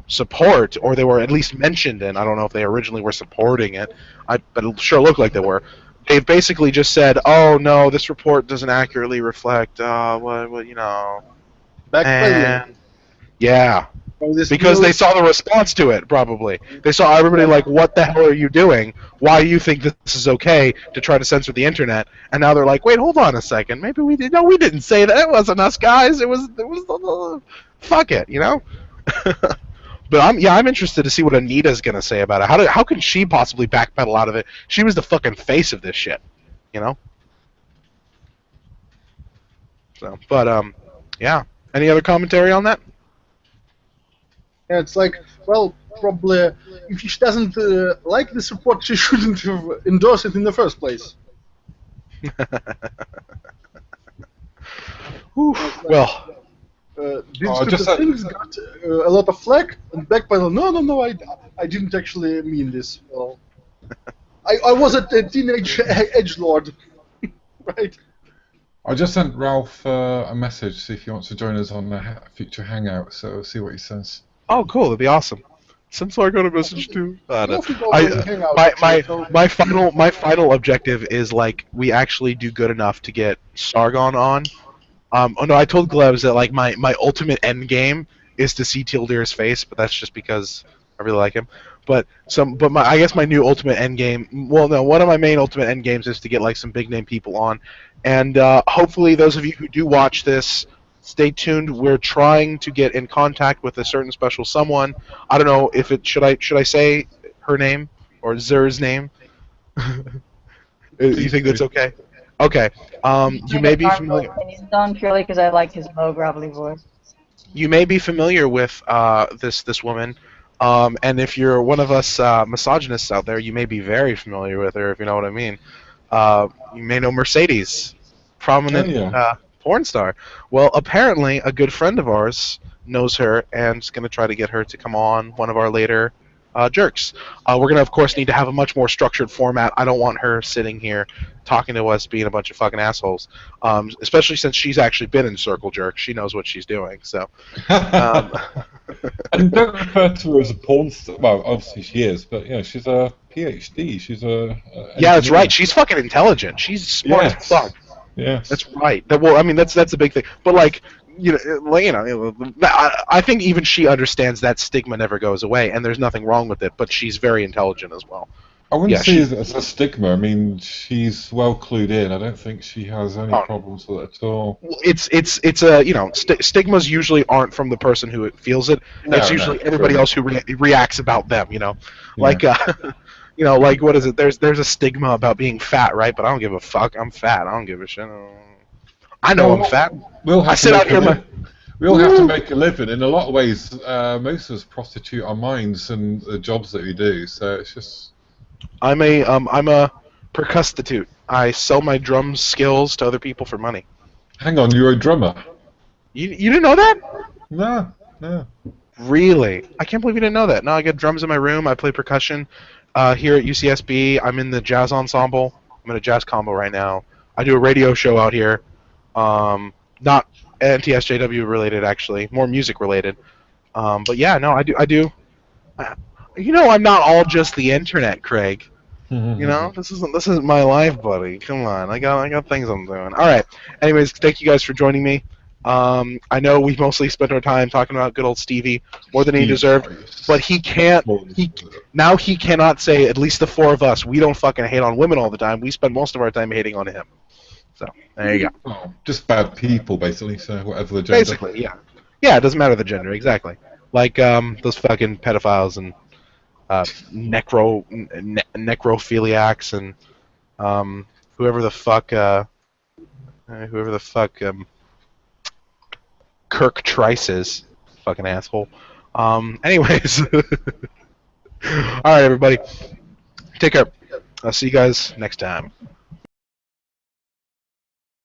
support, or they were at least mentioned in. I don't know if they originally were supporting it, but it sure looked like they were. They've basically just said, "Oh no, this report doesn't accurately reflect Backpedaling. yeah." Because they saw the response to it, probably. They saw everybody like, what the hell are you doing? Why do you think this is okay to try to censor the internet? And now they're like, wait, hold on a second. Maybe we did. No, we didn't say that. It wasn't us, guys. It was fuck it, you know? But I'm interested to see what Anita's going to say about it. How can she possibly backpedal out of it? She was the fucking face of this shit, you know? So, but, yeah. Any other commentary on that? Yeah, it's like, well, probably if she doesn't like this report, she shouldn't have endorsed it in the first place. Well, These things got a lot of flack, and backpedal. No, I didn't actually mean this. Well, I wasn't a teenage edgelord, right? I just sent Ralph a message, see if he wants to join us on the future hangout. So we'll see what he says. oh, cool. That'd be awesome. Since I got a message too. No. My final objective is like we actually do good enough to get Sargon on. Oh no, I told Glebs that like my ultimate end game is to see Tildir's face, but that's just because I really like him. But I guess my new ultimate end game. Well, no, one of my main ultimate end games is to get like some big name people on, and hopefully those of you who do watch this, stay tuned. We're trying to get in contact with a certain special someone. I don't know if it should I say her name or Zer's name. You think that's okay? Okay. You may be familiar. He's done purely because I like his low gravelly voice. You may be familiar with this woman, and if you're one of us misogynists out there, you may be very familiar with her, if you know what I mean. You may know Mercedes, prominent porn star. Well, apparently a good friend of ours knows her and is going to try to get her to come on one of our later jerks. We're going to, of course, need to have a much more structured format. I don't want her sitting here talking to us being a bunch of fucking assholes, especially since she's actually been in Circle Jerk. She knows what she's doing. So, and don't refer to her as a porn star. Well, obviously she is, but she's a PhD. She's a yeah, that's right. She's fucking intelligent. She's smart as fuck. Yeah, that's right. Well, I mean, that's a big thing. But like, I think even she understands that stigma never goes away, and there's nothing wrong with it. But she's very intelligent as well. I wouldn't see it as a stigma. I mean, she's well clued in. I don't think she has any problems with it at all. It's a stigmas usually aren't from the person who feels it. It's usually everybody else who reacts about them. Like like what is it? There's a stigma about being fat, right? But I don't give a fuck. I'm fat. I don't give a shit. I know I'm fat. We'll have to make a living. In a lot of ways, most of us prostitute our minds and the jobs that we do. So it's just. I'm a percustitute. I sell my drum skills to other people for money. Hang on, you're a drummer. You didn't know that? No. Really? I can't believe you didn't know that. No, I got drums in my room. I play percussion here at UCSB. I'm in the jazz ensemble. I'm in a jazz combo right now. I do a radio show out here. Not Anti-SJW related, actually. More music related. But yeah, no, I do. I'm not all just the internet, Craig. This isn't my life, buddy. Come on, I got things I'm doing. All right. Anyways, thank you guys for joining me. I know we mostly spent our time talking about good old Stevie more than he deserved, but he can't. He cannot say. At least the four of us, we don't fucking hate on women all the time. We spend most of our time hating on him. So there you go. Oh, just bad people, basically. So whatever the gender. Basically, yeah. Yeah, it doesn't matter the gender, exactly. Like those fucking pedophiles and necrophiliacs and whoever the fuck Kirk Trice is, fucking asshole. Anyways, all right, everybody, take care. I'll see you guys next time.